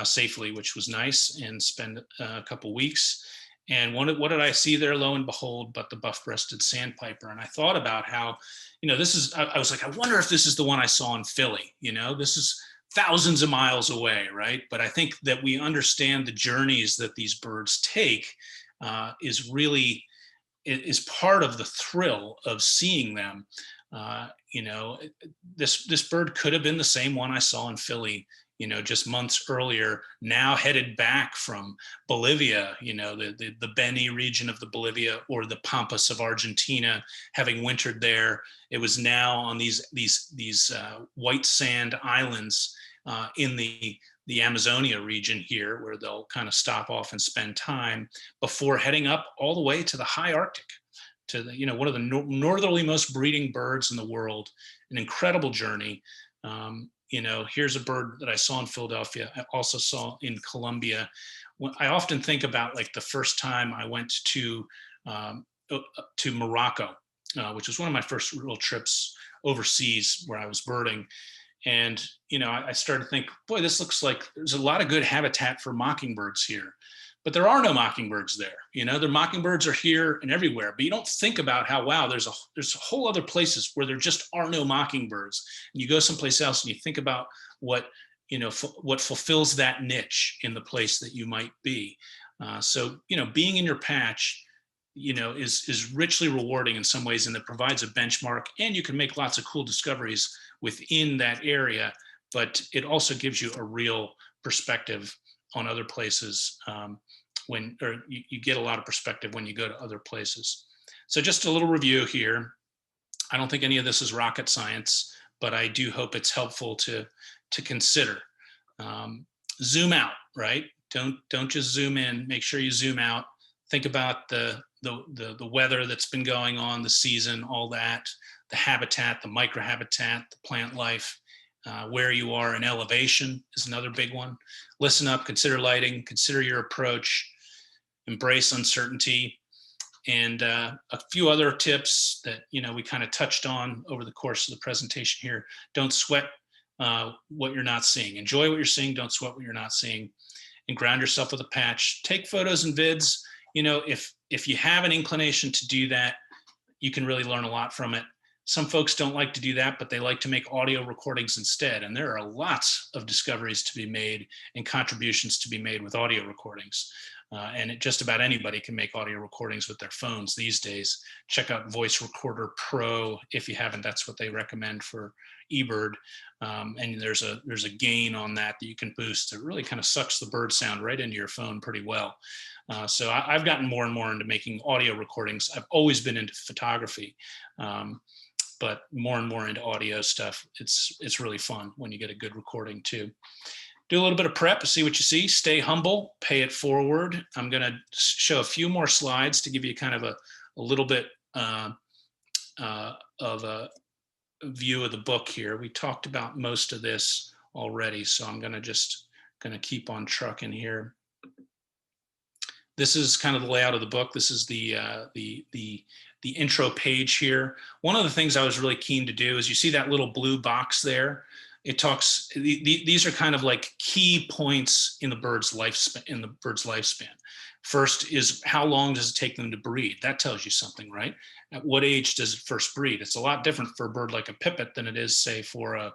safely, which was nice, and spend a couple weeks. And what did I see there? Lo and behold, but the buff-breasted sandpiper. And I thought about how, this is. I was like, I wonder if this is the one I saw in Philly. This is thousands of miles away, right? But I think that we understand the journeys that these birds take is part of the thrill of seeing them. This bird could have been the same one I saw in Philly, just months earlier, now headed back from Bolivia, the Beni region of the Bolivia, or the Pampas of Argentina, having wintered there. It was now on these white sand islands in the Amazonia region here, where they'll kind of stop off and spend time before heading up all the way to the high Arctic, to one of the northerlymost breeding birds in the world. An incredible journey. Here's a bird that I saw in Philadelphia. I also saw in Colombia. I often think about, like, the first time I went to Morocco, which was one of my first real trips overseas where I was birding. And, I started to think, boy, this looks like there's a lot of good habitat for mockingbirds here. But there are no mockingbirds there. The mockingbirds are here and everywhere, but you don't think about how, wow, there's a whole other places where there just are no mockingbirds. And you go someplace else and you think about what fulfills that niche in the place that you might be. So being in your patch, is richly rewarding in some ways, and it provides a benchmark, and you can make lots of cool discoveries within that area, but it also gives you a real perspective on other places you get a lot of perspective when you go to other places. So just a little review here. I don't think any of this is rocket science, but I do hope it's helpful to consider. Zoom out, right? Don't just zoom in. Make sure you zoom out. Think about the weather that's been going on, the season, all that, the habitat, the microhabitat, the plant life, where you are in elevation is another big one. Listen up, consider lighting, consider your approach, embrace uncertainty, and a few other tips that we kind of touched on over the course of the presentation here. Don't sweat what you're not seeing. Enjoy what you're seeing. Don't sweat what you're not seeing, and ground yourself with a patch. Take photos and vids. If you have an inclination to do that, you can really learn a lot from it. Some folks don't like to do that, but they like to make audio recordings instead. And there are lots of discoveries to be made and contributions to be made with audio recordings. And just about anybody can make audio recordings with their phones these days. Check out Voice Recorder Pro if you haven't. That's what they recommend for eBird. And there's a gain on that you can boost. It really kind of sucks the bird sound right into your phone pretty well. So I've gotten more and more into making audio recordings. I've always been into photography, but more and more into audio stuff. It's really fun when you get a good recording too. Do a little bit of prep, see what you see, stay humble, pay it forward. I'm gonna show a few more slides to give you kind of a little bit of a view of the book here. We talked about most of this already, so I'm gonna keep on trucking here. This is kind of the layout of the book. This is the intro page here. One of the things I was really keen to do is you see that little blue box there. It talks. These are kind of like key points in the bird's lifespan. First is how long does it take them to breed? That tells you something, right? At what age does it first breed? It's a lot different for a bird like a pipit than it is, say, for a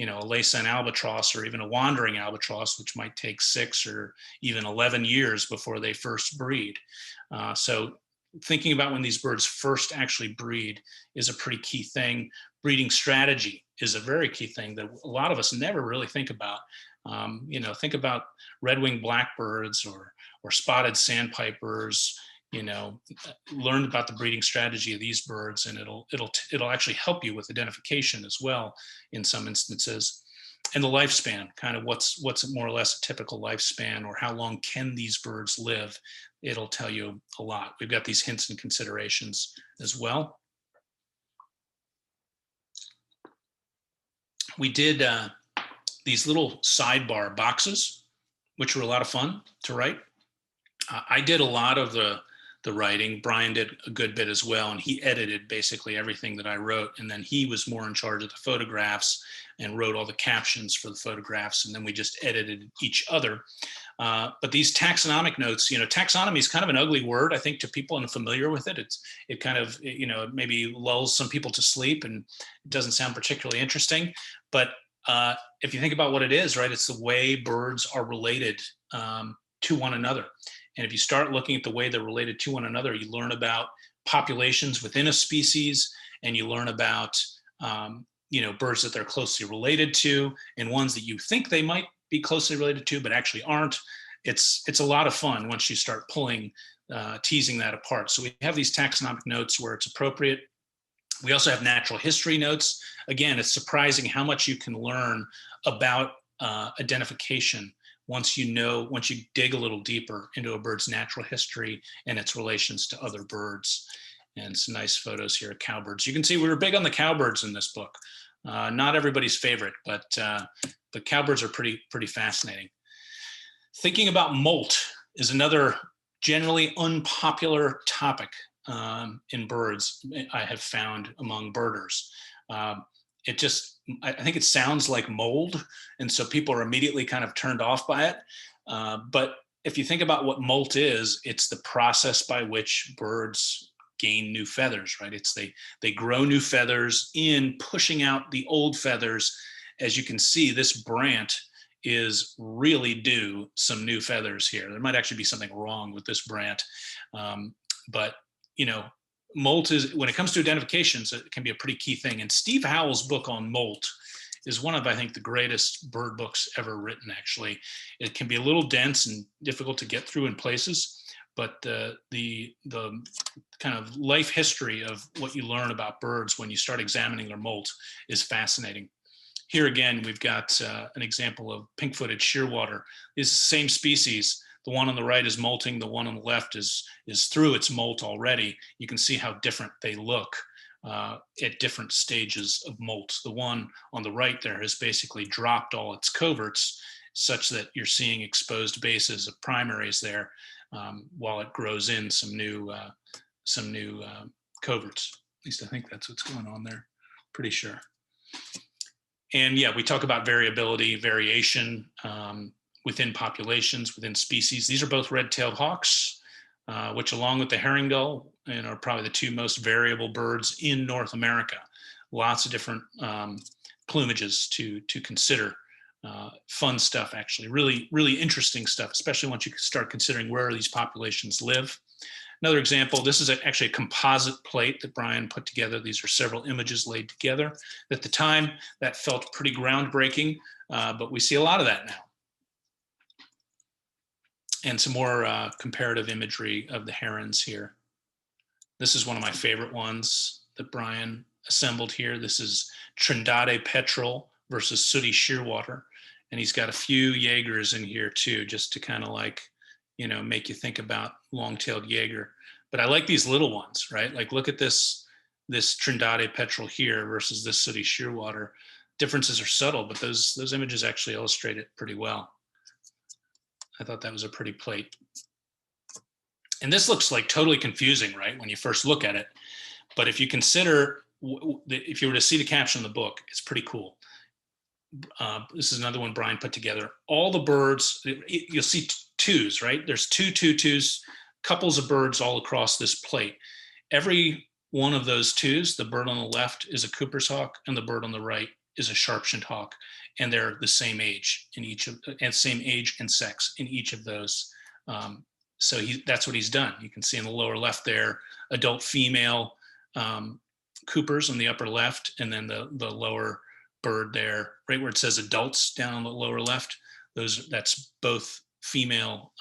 Laysan albatross or even a wandering albatross, which might take 6 or even 11 years before they first breed. So thinking about when these birds first actually breed is a pretty key thing. Breeding strategy is a very key thing that a lot of us never really think about. Think about red-winged blackbirds or spotted sandpipers. Learn about the breeding strategy of these birds, and it'll actually help you with identification as well in some instances. And the lifespan, kind of what's more or less a typical lifespan, or how long can these birds live? It'll tell you a lot. We've got these hints and considerations as well. We did these little sidebar boxes, which were a lot of fun to write. I did a lot of the writing. Brian did a good bit as well, and he edited basically everything that I wrote. And then he was more in charge of the photographs and wrote all the captions for the photographs. And then we just edited each other. But these taxonomic notes, taxonomy is kind of an ugly word, I think, to people unfamiliar with it. It kind of, maybe lulls some people to sleep and it doesn't sound particularly interesting. But if you think about what it is, right, it's the way birds are related to one another. And if you start looking at the way they're related to one another, you learn about populations within a species, and you learn about, birds that they're closely related to, and ones that you think they might be closely related to, but actually aren't. It's a lot of fun once you start teasing that apart. So we have these taxonomic notes where it's appropriate. We also have natural history notes. Again, it's surprising how much you can learn about identification once you dig a little deeper into a bird's natural history and its relations to other birds. And some nice photos here of cowbirds. You can see we were big on the cowbirds in this book. Not everybody's favorite, but cowbirds are pretty fascinating. Thinking about molt is another generally unpopular topic. in birds I have found among birders. I think it sounds like mold, and so people are immediately kind of turned off by it. But if you think about what molt is, it's the process by which birds gain new feathers, right? They grow new feathers in pushing out the old feathers. As you can see, this brant is really due some new feathers here. There might actually be something wrong with this brant. But, molt is, when it comes to identifications, it can be a pretty key thing. And Steve Howell's book on molt is one of, I think, the greatest bird books ever written, actually. It can be a little dense and difficult to get through in places, but the kind of life history of what you learn about birds when you start examining their molt is fascinating. Here again, we've got an example of pink-footed shearwater. It's the same species. The one on the right is molting. The one on the left is through its molt already. You can see how different they look at different stages of molt. The one on the right there has basically dropped all its coverts, such that you're seeing exposed bases of primaries there, while it grows in some new coverts. At least I think that's what's going on there. Pretty sure. And yeah, we talk about variability, variation within populations, within species. These are both red-tailed hawks, which along with the herring gull, are probably the two most variable birds in North America. Lots of different plumages to consider. Fun stuff, actually. Really, really interesting stuff, especially once you start considering where these populations live. Another example, this is actually a composite plate that Brian put together. These are several images laid together. At the time, that felt pretty groundbreaking, but we see a lot of that now. And some more comparative imagery of the herons here. This is one of my favorite ones that Brian assembled here. This is Trindade petrel versus sooty shearwater. And he's got a few Jaegers in here too, just to kind of like, make you think about long-tailed Jaeger. But I like these little ones, right? Like, look at this Trindade petrel here versus this sooty shearwater. Differences are subtle, but those images actually illustrate it pretty well. I thought that was a pretty plate. And this looks like totally confusing, right, when you first look at it. But if you consider, if you were to see the caption in the book, it's pretty cool. This is another one Brian put together. All the birds, you'll see twos, right? There's twos, couples of birds all across this plate. Every one of those twos, the bird on the left is a Cooper's hawk, and the bird on the right is a sharp-shinned hawk, and they're the same age in each of, and same age and sex in each of those. So that's what he's done. You can see in the lower left there, adult female Coopers on the upper left, and then the lower bird there, right where it says adults down on the lower left. That's both female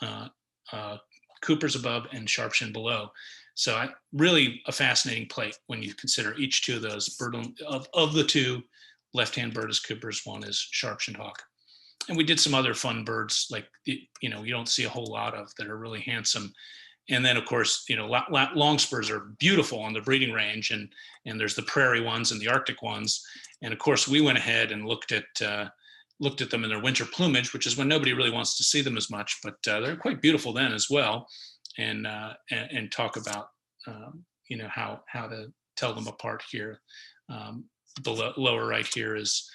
Coopers above and sharp-shinned below. So really a fascinating plate when you consider each two of those. Bird of the two, left-hand bird is Cooper's, one is sharp-shinned hawk. And we did some other fun birds, like, you don't see a whole lot of that are really handsome. And then, of course, longspurs are beautiful on the breeding range, and there's the prairie ones and the Arctic ones. And of course, we went ahead and looked at them in their winter plumage, which is when nobody really wants to see them as much, but they're quite beautiful then as well. And talk about how to tell them apart here. The lower right here is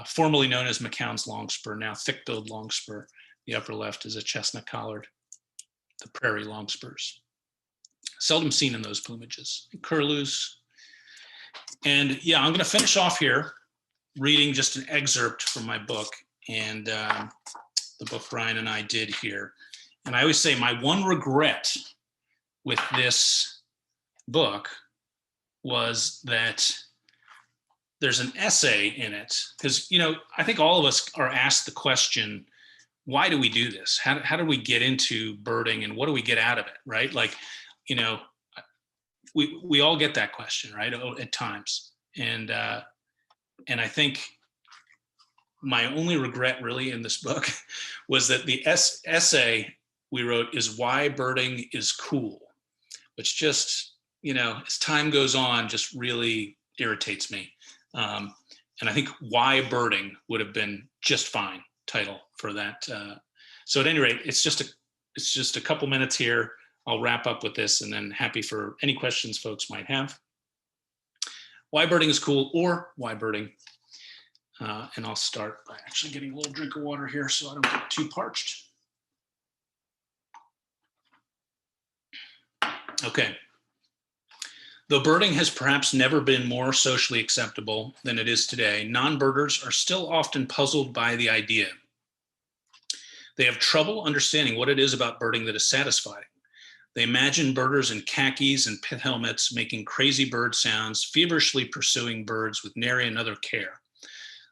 formerly known as McCown's longspur, now thick-billed longspur. The upper left is a chestnut collared, the prairie longspurs. Seldom seen in those plumages. Curlews. And yeah, I'm going to finish off here reading just an excerpt from my book and the book Brian and I did here. And I always say my one regret with this book was that there's an essay in it, because, I think all of us are asked the question, why do we do this? How do we get into birding, and what do we get out of it, right? Like, we all get that question, right, at times. And I think my only regret really in this book was that the essay we wrote is why birding is cool, which just, as time goes on, just really irritates me. And I think why birding would have been just fine title for that. So at any rate, it's just a couple minutes here I'll wrap up with this and then happy for any questions folks might have. Why birding is cool, or why birding? And I'll start by actually getting a little drink of water here so I don't get too parched. Okay. Though birding has perhaps never been more socially acceptable than it is today, non-birders are still often puzzled by the idea. They have trouble understanding what it is about birding that is satisfying. They imagine birders in khakis and pith helmets making crazy bird sounds, feverishly pursuing birds with nary another care.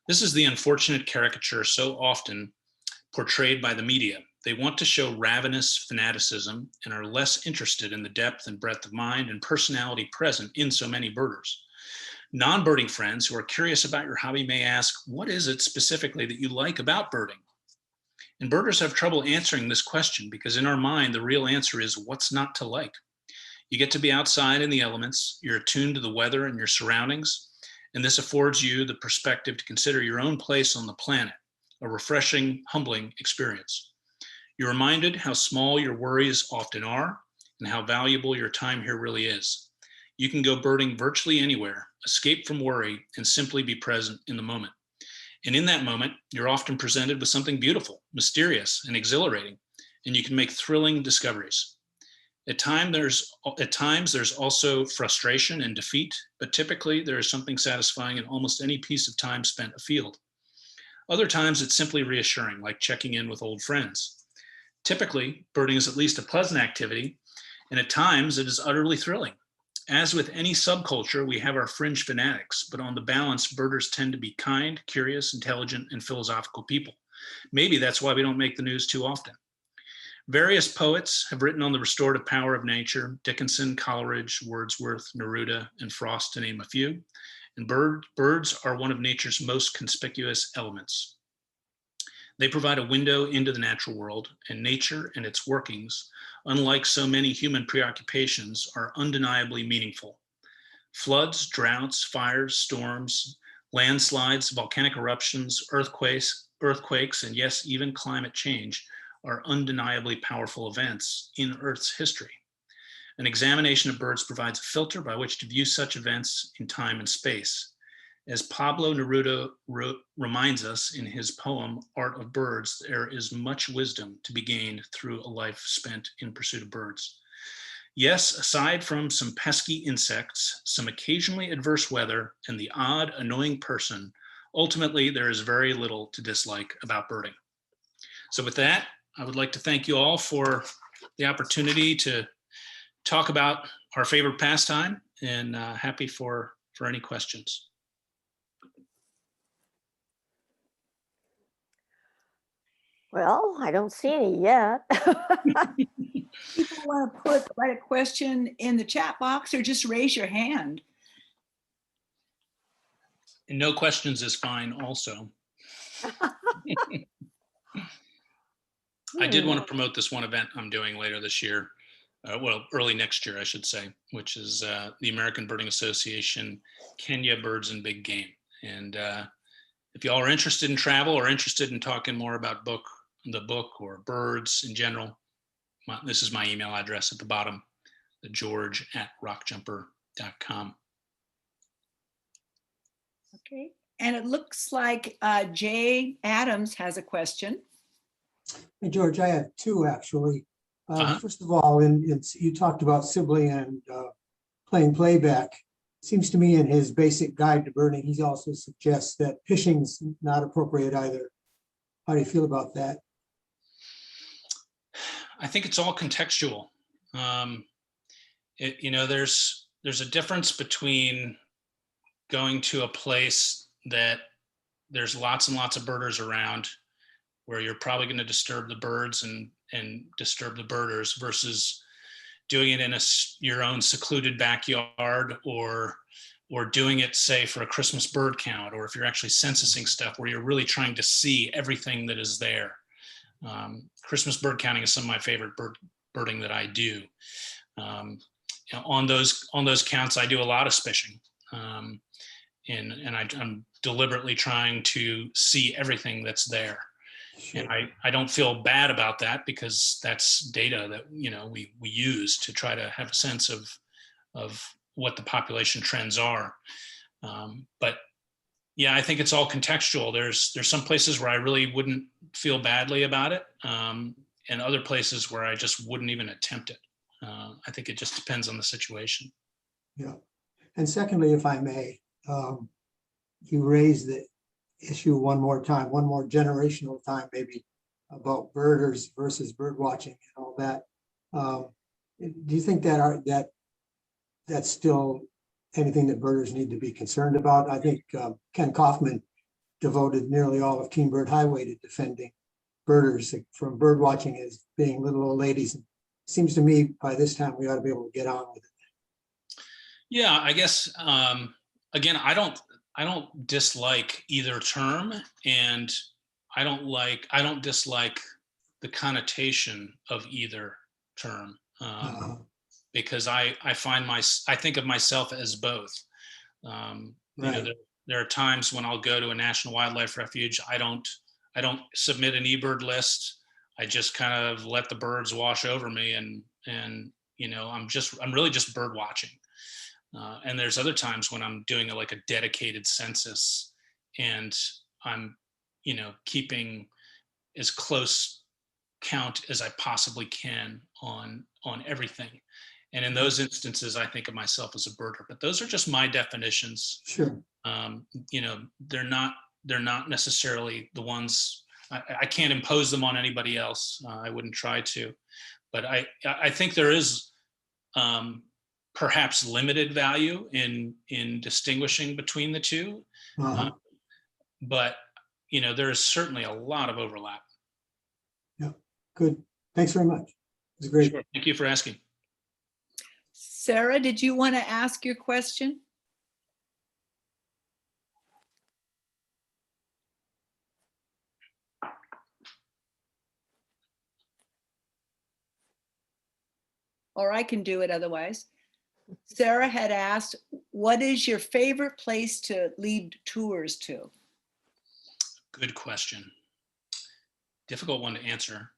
This is the unfortunate caricature so often portrayed by the media. They want to show ravenous fanaticism and are less interested in the depth and breadth of mind and personality present in so many birders. Non-birding friends who are curious about your hobby may ask, what is it specifically that you like about birding? And birders have trouble answering this question because in our mind, the real answer is what's not to like. You get to be outside in the elements, you're attuned to the weather and your surroundings, and this affords you the perspective to consider your own place on the planet, a refreshing, humbling experience. You're reminded how small your worries often are and how valuable your time here really is. You can go birding virtually anywhere, escape from worry, and simply be present in the moment. And in that moment, you're often presented with something beautiful, mysterious, and exhilarating, and you can make thrilling discoveries. At times, there's also frustration and defeat, but typically there is something satisfying in almost any piece of time spent afield. Other times it's simply reassuring, like checking in with old friends. Typically, birding is at least a pleasant activity, and at times it is utterly thrilling. As with any subculture, we have our fringe fanatics, but on the balance, birders tend to be kind, curious, intelligent, and philosophical people. Maybe that's why we don't make the news too often. Various poets have written on the restorative power of nature: Dickinson, Coleridge, Wordsworth, Neruda, and Frost, to name a few. And birds are one of nature's most conspicuous elements. They provide a window into the natural world, and nature and its workings, unlike so many human preoccupations, are undeniably meaningful. Floods, droughts, fires, storms, landslides, volcanic eruptions, earthquakes, and yes, even climate change are undeniably powerful events in Earth's history. An examination of birds provides a filter by which to view such events in time and space. As Pablo Neruda reminds us in his poem, Art of Birds, there is much wisdom to be gained through a life spent in pursuit of birds. Yes, aside from some pesky insects, some occasionally adverse weather, and the odd, annoying person, ultimately there is very little to dislike about birding. So with that, I would like to thank you all for the opportunity to talk about our favorite pastime, and happy for any questions. Well, I don't see any yet. People want to write a question in the chat box or just raise your hand. And no questions is fine also. I did want to promote this one event I'm doing later this year, well, early next year, I should say, which is the American Birding Association Kenya Birds and Big Game. And if y'all are interested in travel or interested in talking more about the book or birds in general, this is my email address at the bottom, george@rockjumper.com. Okay, and it looks like Jay Adams has a question. Hey, George, I have two actually. First of all, you talked about sibling and playing playback. Seems to me in his basic guide to birding, he also suggests that fishing's not appropriate either. How do you feel about that? I think it's all contextual. There's a difference between going to a place that there's lots and lots of birders around, where you're probably going to disturb the birds and disturb the birders, versus doing it in your own secluded backyard, or doing it, say, for a Christmas bird count, or if you're actually censusing stuff where you're really trying to see everything that is there. Christmas bird counting is some of my favorite birding that I do. On those counts, I do a lot of spishing, and I'm deliberately trying to see everything that's there. Sure. And I don't feel bad about that, because that's data that, we use to try to have a sense of what the population trends are. But yeah, I think it's all contextual. There's some places where I really wouldn't feel badly about it, and other places where I just wouldn't even attempt it. I think it just depends on the situation. Yeah. And secondly, if I may, you raised the issue one more generational time, maybe, about birders versus bird watching and all that. Do you think that that's still anything that birders need to be concerned about? I think Ken Kaufman devoted nearly all of Kingbird Highway to defending birders from bird watching as being little old ladies. It seems to me by this time we ought to be able to get on with it. Yeah, I guess, again, I don't dislike either term, and I don't dislike the connotation of either term, because I think of myself as both. Right. There are times when I'll go to a national wildlife refuge. I don't submit an eBird list. I just kind of let the birds wash over me, and I'm really just bird watching. And there's other times when I'm doing a dedicated census, and I'm, keeping as close count as I possibly can on everything. And in those instances, I think of myself as a birder. But those are just my definitions. Sure. They're not necessarily the ones. I can't impose them on anybody else. I wouldn't try to. But I think there is perhaps limited value in distinguishing between the two. But there is certainly a lot of overlap. Yeah, good. Thanks very much. It was great. Sure. Thank you for asking. Sarah, did you want to ask your question? Or I can do it otherwise. Sarah had asked, what is your favorite place to lead tours to? Good question. Difficult one to answer.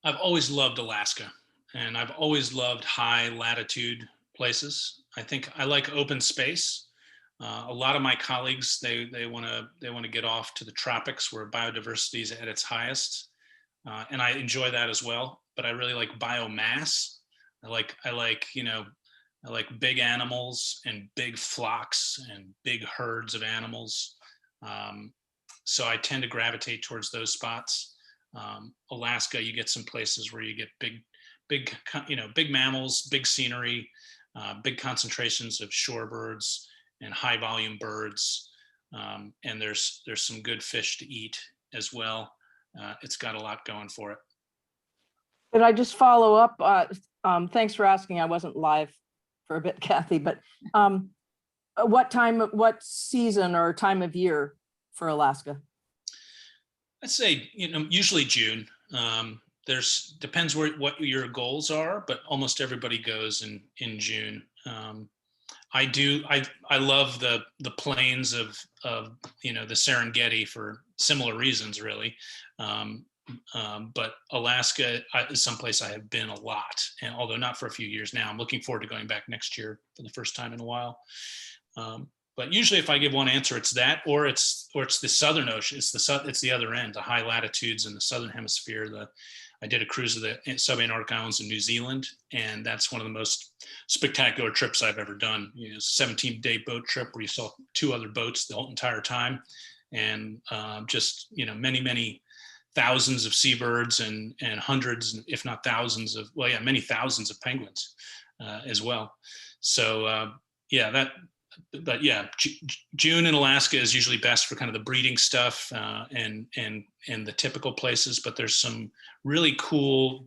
I've always loved Alaska, and I've always loved high latitude places. I think I like open space. A lot of my colleagues, they want to get off to the tropics where biodiversity is at its highest, and I enjoy that as well. But I really like biomass. I like big animals and big flocks and big herds of animals. So I tend to gravitate towards those spots. Alaska, you get some places where you get big mammals, big scenery, big concentrations of shorebirds and high volume birds. And there's some good fish to eat as well. It's got a lot going for it. Could I just follow up? Thanks for asking. I wasn't live for a bit, Kathy, but what season or time of year for Alaska? I'd say, usually June. Depends what your goals are, but almost everybody goes in June. I love the plains of the Serengeti for similar reasons, really. But Alaska is someplace I have been a lot, and although not for a few years now. I'm looking forward to going back next year for the first time in a while. But usually, if I give one answer, it's that, or it's the Southern Ocean. It's the other end, the high latitudes in the Southern Hemisphere. I did a cruise of the subantarctic islands in New Zealand, and that's one of the most spectacular trips I've ever done. 17-day boat trip where you saw 2 other boats the whole entire time, and just many thousands of seabirds and hundreds, if not thousands of, many thousands of penguins as well. So June in Alaska is usually best for kind of the breeding stuff and the typical places, but there's some really cool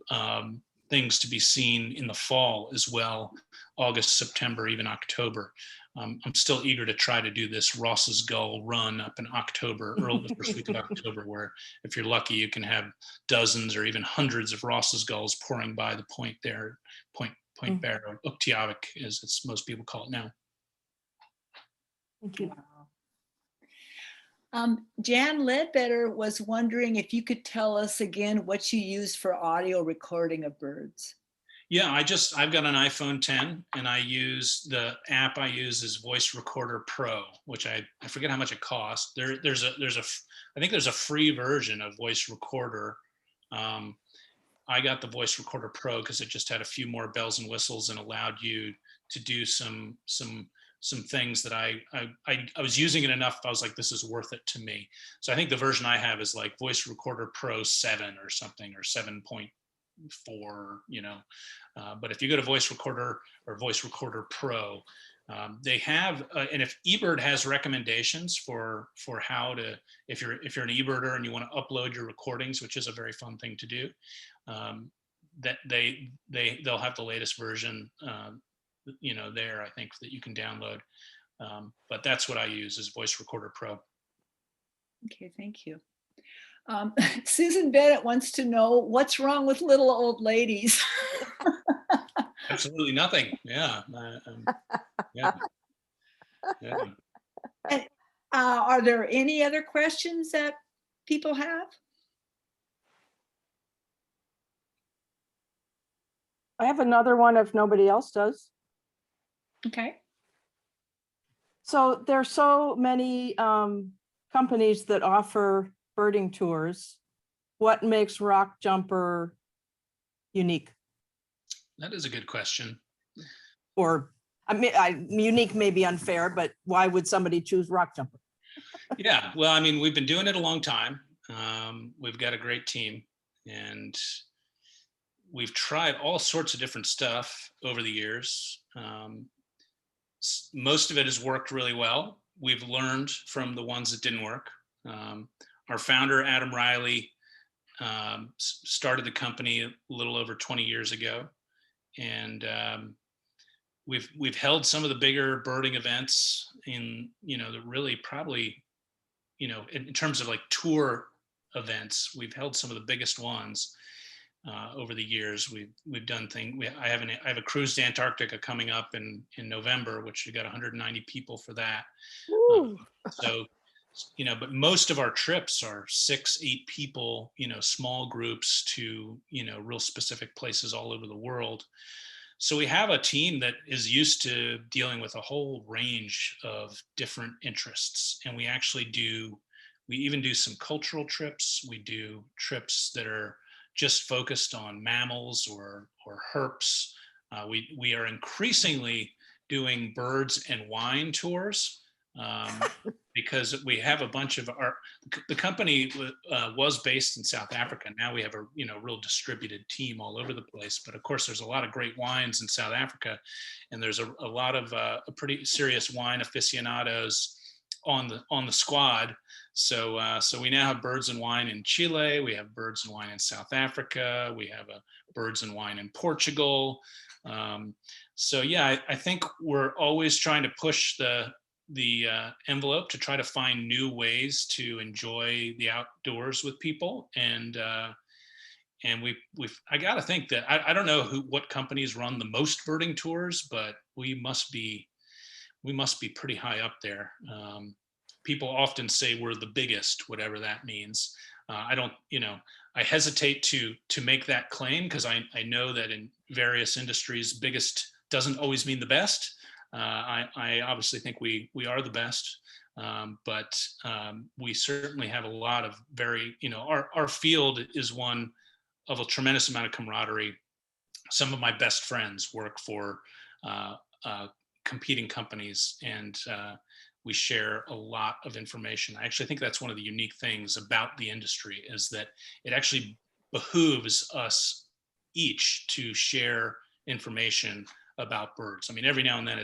things to be seen in the fall as well, August, September, even October. I'm still eager to try to do this Ross's Gull run up in October, early the first week of October, where if you're lucky, you can have dozens or even hundreds of Ross's Gulls pouring by the point there, Point Bear, or Uktiavik, as most people call it now. Thank you. Jan Ledbetter was wondering if you could tell us again what you use for audio recording of birds. Yeah, I've got an iPhone 10 and I use the app I use is Voice Recorder Pro, which I forget how much it costs. I think there's a free version of Voice Recorder. I got the Voice Recorder Pro because it just had a few more bells and whistles and allowed you to do some things that I was using it enough. I was like, this is worth it to me. So I think the version I have is like Voice Recorder Pro 7 or something, or 7.4, but if you go to Voice Recorder or Voice Recorder Pro, they have, and if eBird has recommendations for how to, if you're an eBirder and you want to upload your recordings, which is a very fun thing to do, that they'll have the latest version, there, I think, that you can download. But that's what I use is Voice Recorder Pro. Okay, thank you. Susan Bennett wants to know what's wrong with little old ladies. Absolutely nothing. Yeah. Yeah. And, are there any other questions that people have? I have another one if nobody else does. Okay. So there's so many companies that offer birding tours. What makes Rockjumper unique? That is a good question. Or I mean, unique may be unfair, but why would somebody choose Rockjumper? Yeah, well, I mean, we've been doing it a long time. We've got a great team, and we've tried all sorts of different stuff over the years. Most of it has worked really well. We've learned from the ones that didn't work. Our founder, Adam Riley, started the company a little over 20 years ago, and we've held some of the bigger birding events in, the really probably, in terms of like tour events, we've held some of the biggest ones over the years. We've done things. I have a cruise to Antarctica coming up in November, which we got 190 people for that. So, but most of our trips are 6-8 people, small groups to, real specific places all over the world. So we have a team that is used to dealing with a whole range of different interests. And we even do some cultural trips. We do trips that are just focused on mammals or herps. We are increasingly doing birds and wine tours because we have a bunch of the company was based in South Africa. Now we have a real distributed team all over the place. But of course, there's a lot of great wines in South Africa, and there's a lot of pretty serious wine aficionados on the squad. So we now have birds and wine in Chile. We have birds and wine in South Africa. We have birds and wine in Portugal. So yeah, I think we're always trying to push the envelope to try to find new ways to enjoy the outdoors with people. And I got to think that I don't know what companies run the most birding tours, but we must be pretty high up there. People often say we're the biggest, whatever that means. I don't, I hesitate to make that claim because I know that in various industries, biggest doesn't always mean the best. I obviously think we are the best, but we certainly have a lot of very, our field is one of a tremendous amount of camaraderie. Some of my best friends work for competing companies, and we share a lot of information. I actually think that's one of the unique things about the industry is that it actually behooves us each to share information about birds. I mean, every now and then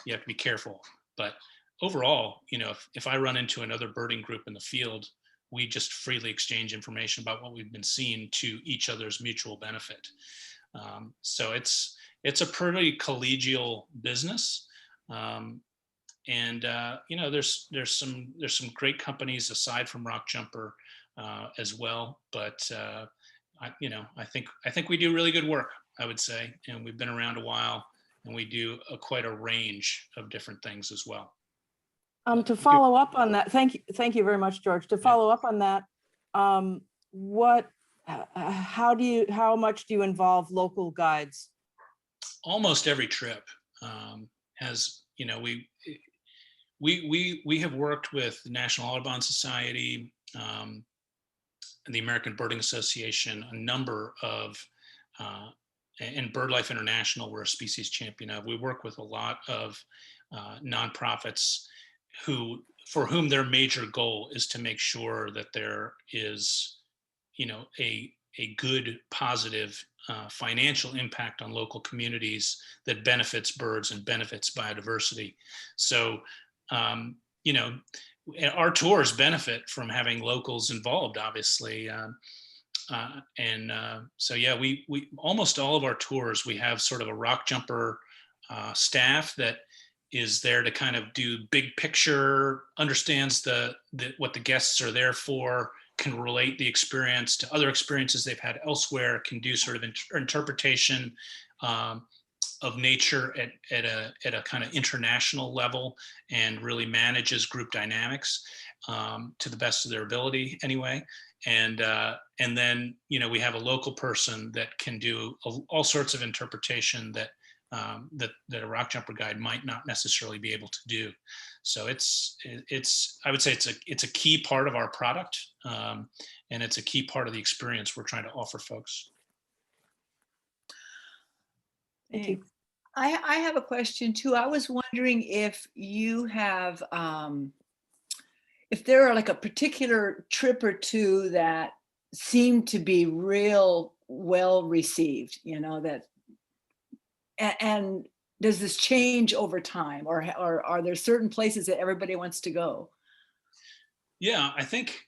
you have to be careful, but overall, if I run into another birding group in the field, we just freely exchange information about what we've been seeing to each other's mutual benefit. So it's a pretty collegial business. And there's some great companies aside from Rockjumper as well, but I think we do really good work, I would say, and we've been around a while, and we do quite a range of different things as well. To follow up on that, thank you very much, George. To follow up on that, how much do you involve local guides? Almost every trip has, we have worked with the National Audubon Society and the American Birding Association, a number of, and BirdLife International, we're a species champion of. We work with a lot of nonprofits for whom their major goal is to make sure that there is, a good, positive financial impact on local communities that benefits birds and benefits biodiversity. So, our tours benefit from having locals involved, obviously. So yeah, we almost all of our tours, we have sort of a Rockjumper staff that is there to kind of do big picture, understands what the guests are there for, can relate the experience to other experiences they've had elsewhere, can do sort of interpretation of nature at a kind of international level, and really manages group dynamics to the best of their ability anyway. And then, we have a local person that can do all sorts of interpretation that a rock jumper guide might not necessarily be able to do. So I would say it's a key part of our product, and it's a key part of the experience we're trying to offer folks. Thank you. I have a question too. I was wondering if you have, if there are like a particular trip or two that seem to be real well received, that, and does this change over time, or are there certain places that everybody wants to go? Yeah, I think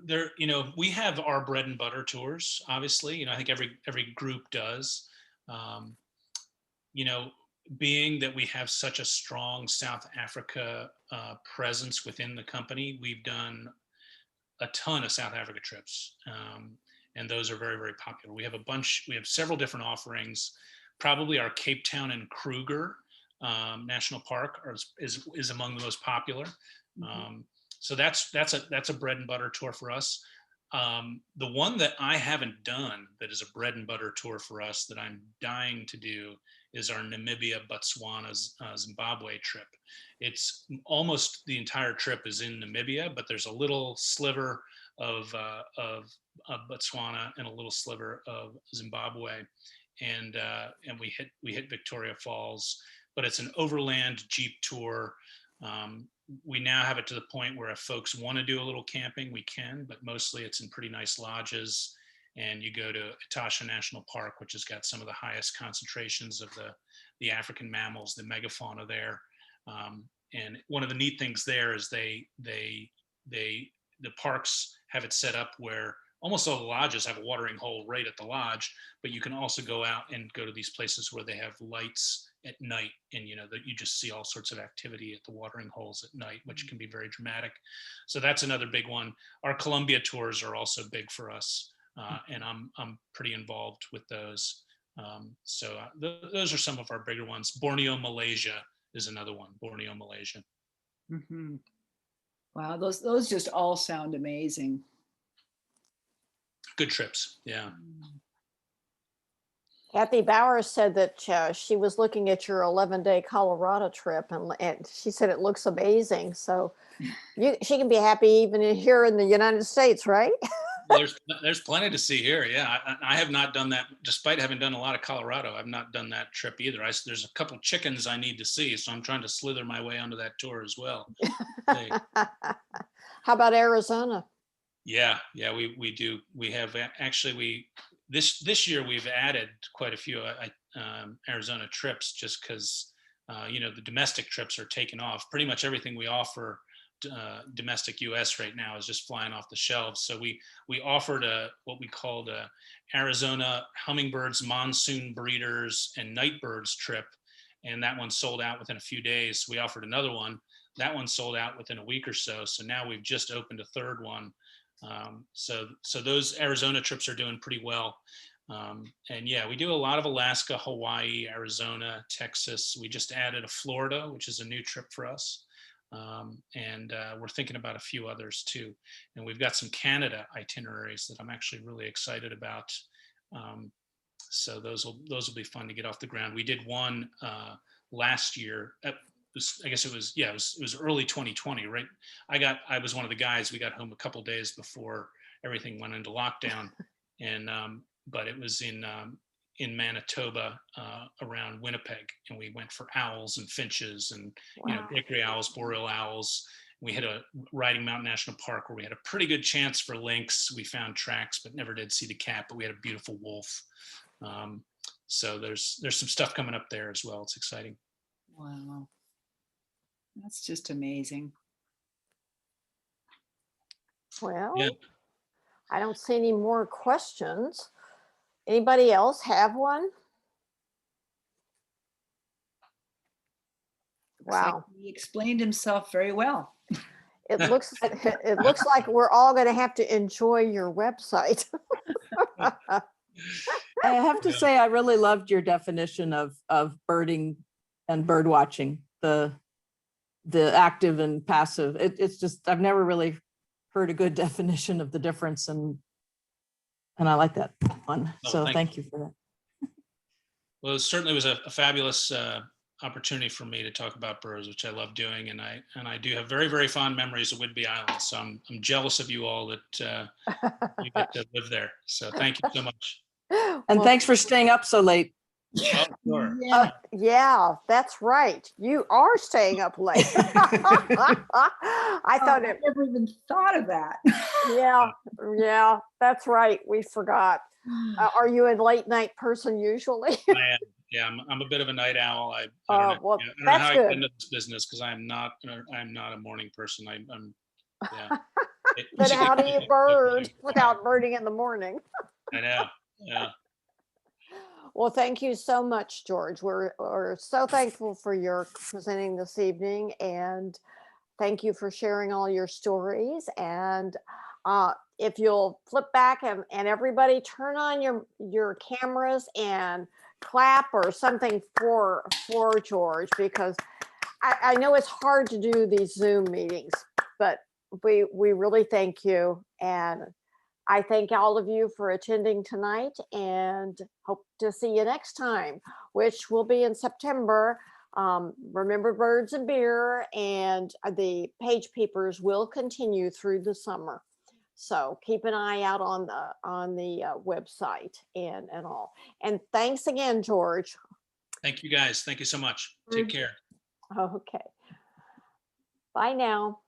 there, we have our bread and butter tours, obviously. I think every group does. Being that we have such a strong South Africa presence within the company, we've done a ton of South Africa trips, and those are very, very popular. We have several different offerings. Probably our Cape Town and Kruger National Park is among the most popular. So that's a bread and butter tour for us. The one that I haven't done that is a bread and butter tour for us that I'm dying to do is our Namibia, Botswana, Zimbabwe trip. It's almost the entire trip is in Namibia, but there's a little sliver of Botswana and a little sliver of Zimbabwe, and we hit Victoria Falls. But it's an overland Jeep tour. We now have it to the point where if folks want to do a little camping, we can, but mostly it's in pretty nice lodges. And you go to Etosha National Park, which has got some of the highest concentrations of the African mammals, the megafauna there. And one of the neat things there is the parks have it set up where almost all the lodges have a watering hole right at the lodge, but you can also go out and go to these places where they have lights at night, and that you just see all sorts of activity at the watering holes at night, which can be very dramatic. So that's another big one. Our Colombia tours are also big for us, and I'm pretty involved with those. So those are some of our bigger ones. Borneo, Malaysia is another one. Borneo, Malaysia. Mm-hmm. Wow, those just all sound amazing. Good trips, yeah. Kathy Bowers said that she was looking at your 11-day Colorado trip, and she said it looks amazing. So she can be happy even here in the United States, right? Well, there's plenty to see here. Yeah, I have not done that, despite having done a lot of Colorado. I've not done that trip either. There's a couple chickens I need to see, so I'm trying to slither my way onto that tour as well. Hey. How about Arizona? Yeah, we do. We have actually this year we've added quite a few Arizona trips, just because the domestic trips are taking off. Pretty much everything we offer domestic US right now is just flying off the shelves. So we offered what we called a Arizona hummingbirds, monsoon breeders, and nightbirds trip, and that one sold out within a few days. We offered another one. That one sold out within a week or so. So now we've just opened a third one. So those Arizona trips are doing pretty well. And yeah, we do a lot of Alaska, Hawaii, Arizona, Texas. We just added a Florida, which is a new trip for us. And we're thinking about a few others too. And we've got some Canada itineraries that I'm actually really excited about. So those will be fun to get off the ground. We did one last year. I guess it was early 2020, right? I was one of the guys. We got home a couple days before everything went into lockdown, and but it was in Manitoba, around Winnipeg, and we went for owls and finches and hickory owls, boreal owls. We had a Riding Mountain National Park where we had a pretty good chance for lynx. We found tracks, but never did see the cat. But we had a beautiful wolf. So there's some stuff coming up there as well. It's exciting. Wow, that's just amazing. Well, Yeah. I don't see any more questions. Anybody else have one? Looks like Wow. he explained himself very well. It looks like we're all going to have to enjoy your website. I have to say, I really loved your definition of birding and bird watching, the active and passive. It's just, I've never really heard a good definition of the difference, and I like that one. Oh, So thank thank you for that. Well, it certainly was a fabulous opportunity for me to talk about birds, which I love doing, and I do have very, very fond memories of Whidbey Island. So I'm jealous of you all that you get to live there. So thank you so much. And Well, thanks for staying up so late. Oh, sure. yeah, that's right. You are staying up late. I thought I it, never even thought of that. yeah, that's right. We forgot. Are you a late night person usually? I am. Yeah, I'm a bit of a night owl. I don't know. Well, Yeah, I don't know that's how I good. got into this business because I'm not a morning person. I'm yeah. Then how do you bird without birding in the morning? I know. Yeah. Well, thank you so much, George. We're so thankful for your presenting this evening, and thank you for sharing all your stories. And if you'll flip back and everybody turn on your cameras and clap or something for George, because I know it's hard to do these Zoom meetings, but we really thank you. And I thank all of you for attending tonight, and hope to see you next time, which will be in September. Remember Birds and Beer, and the page peepers will continue through the summer. So keep an eye out on the website and all. And thanks again, George. Thank you guys. Thank you so much. Take care. Okay. Bye now.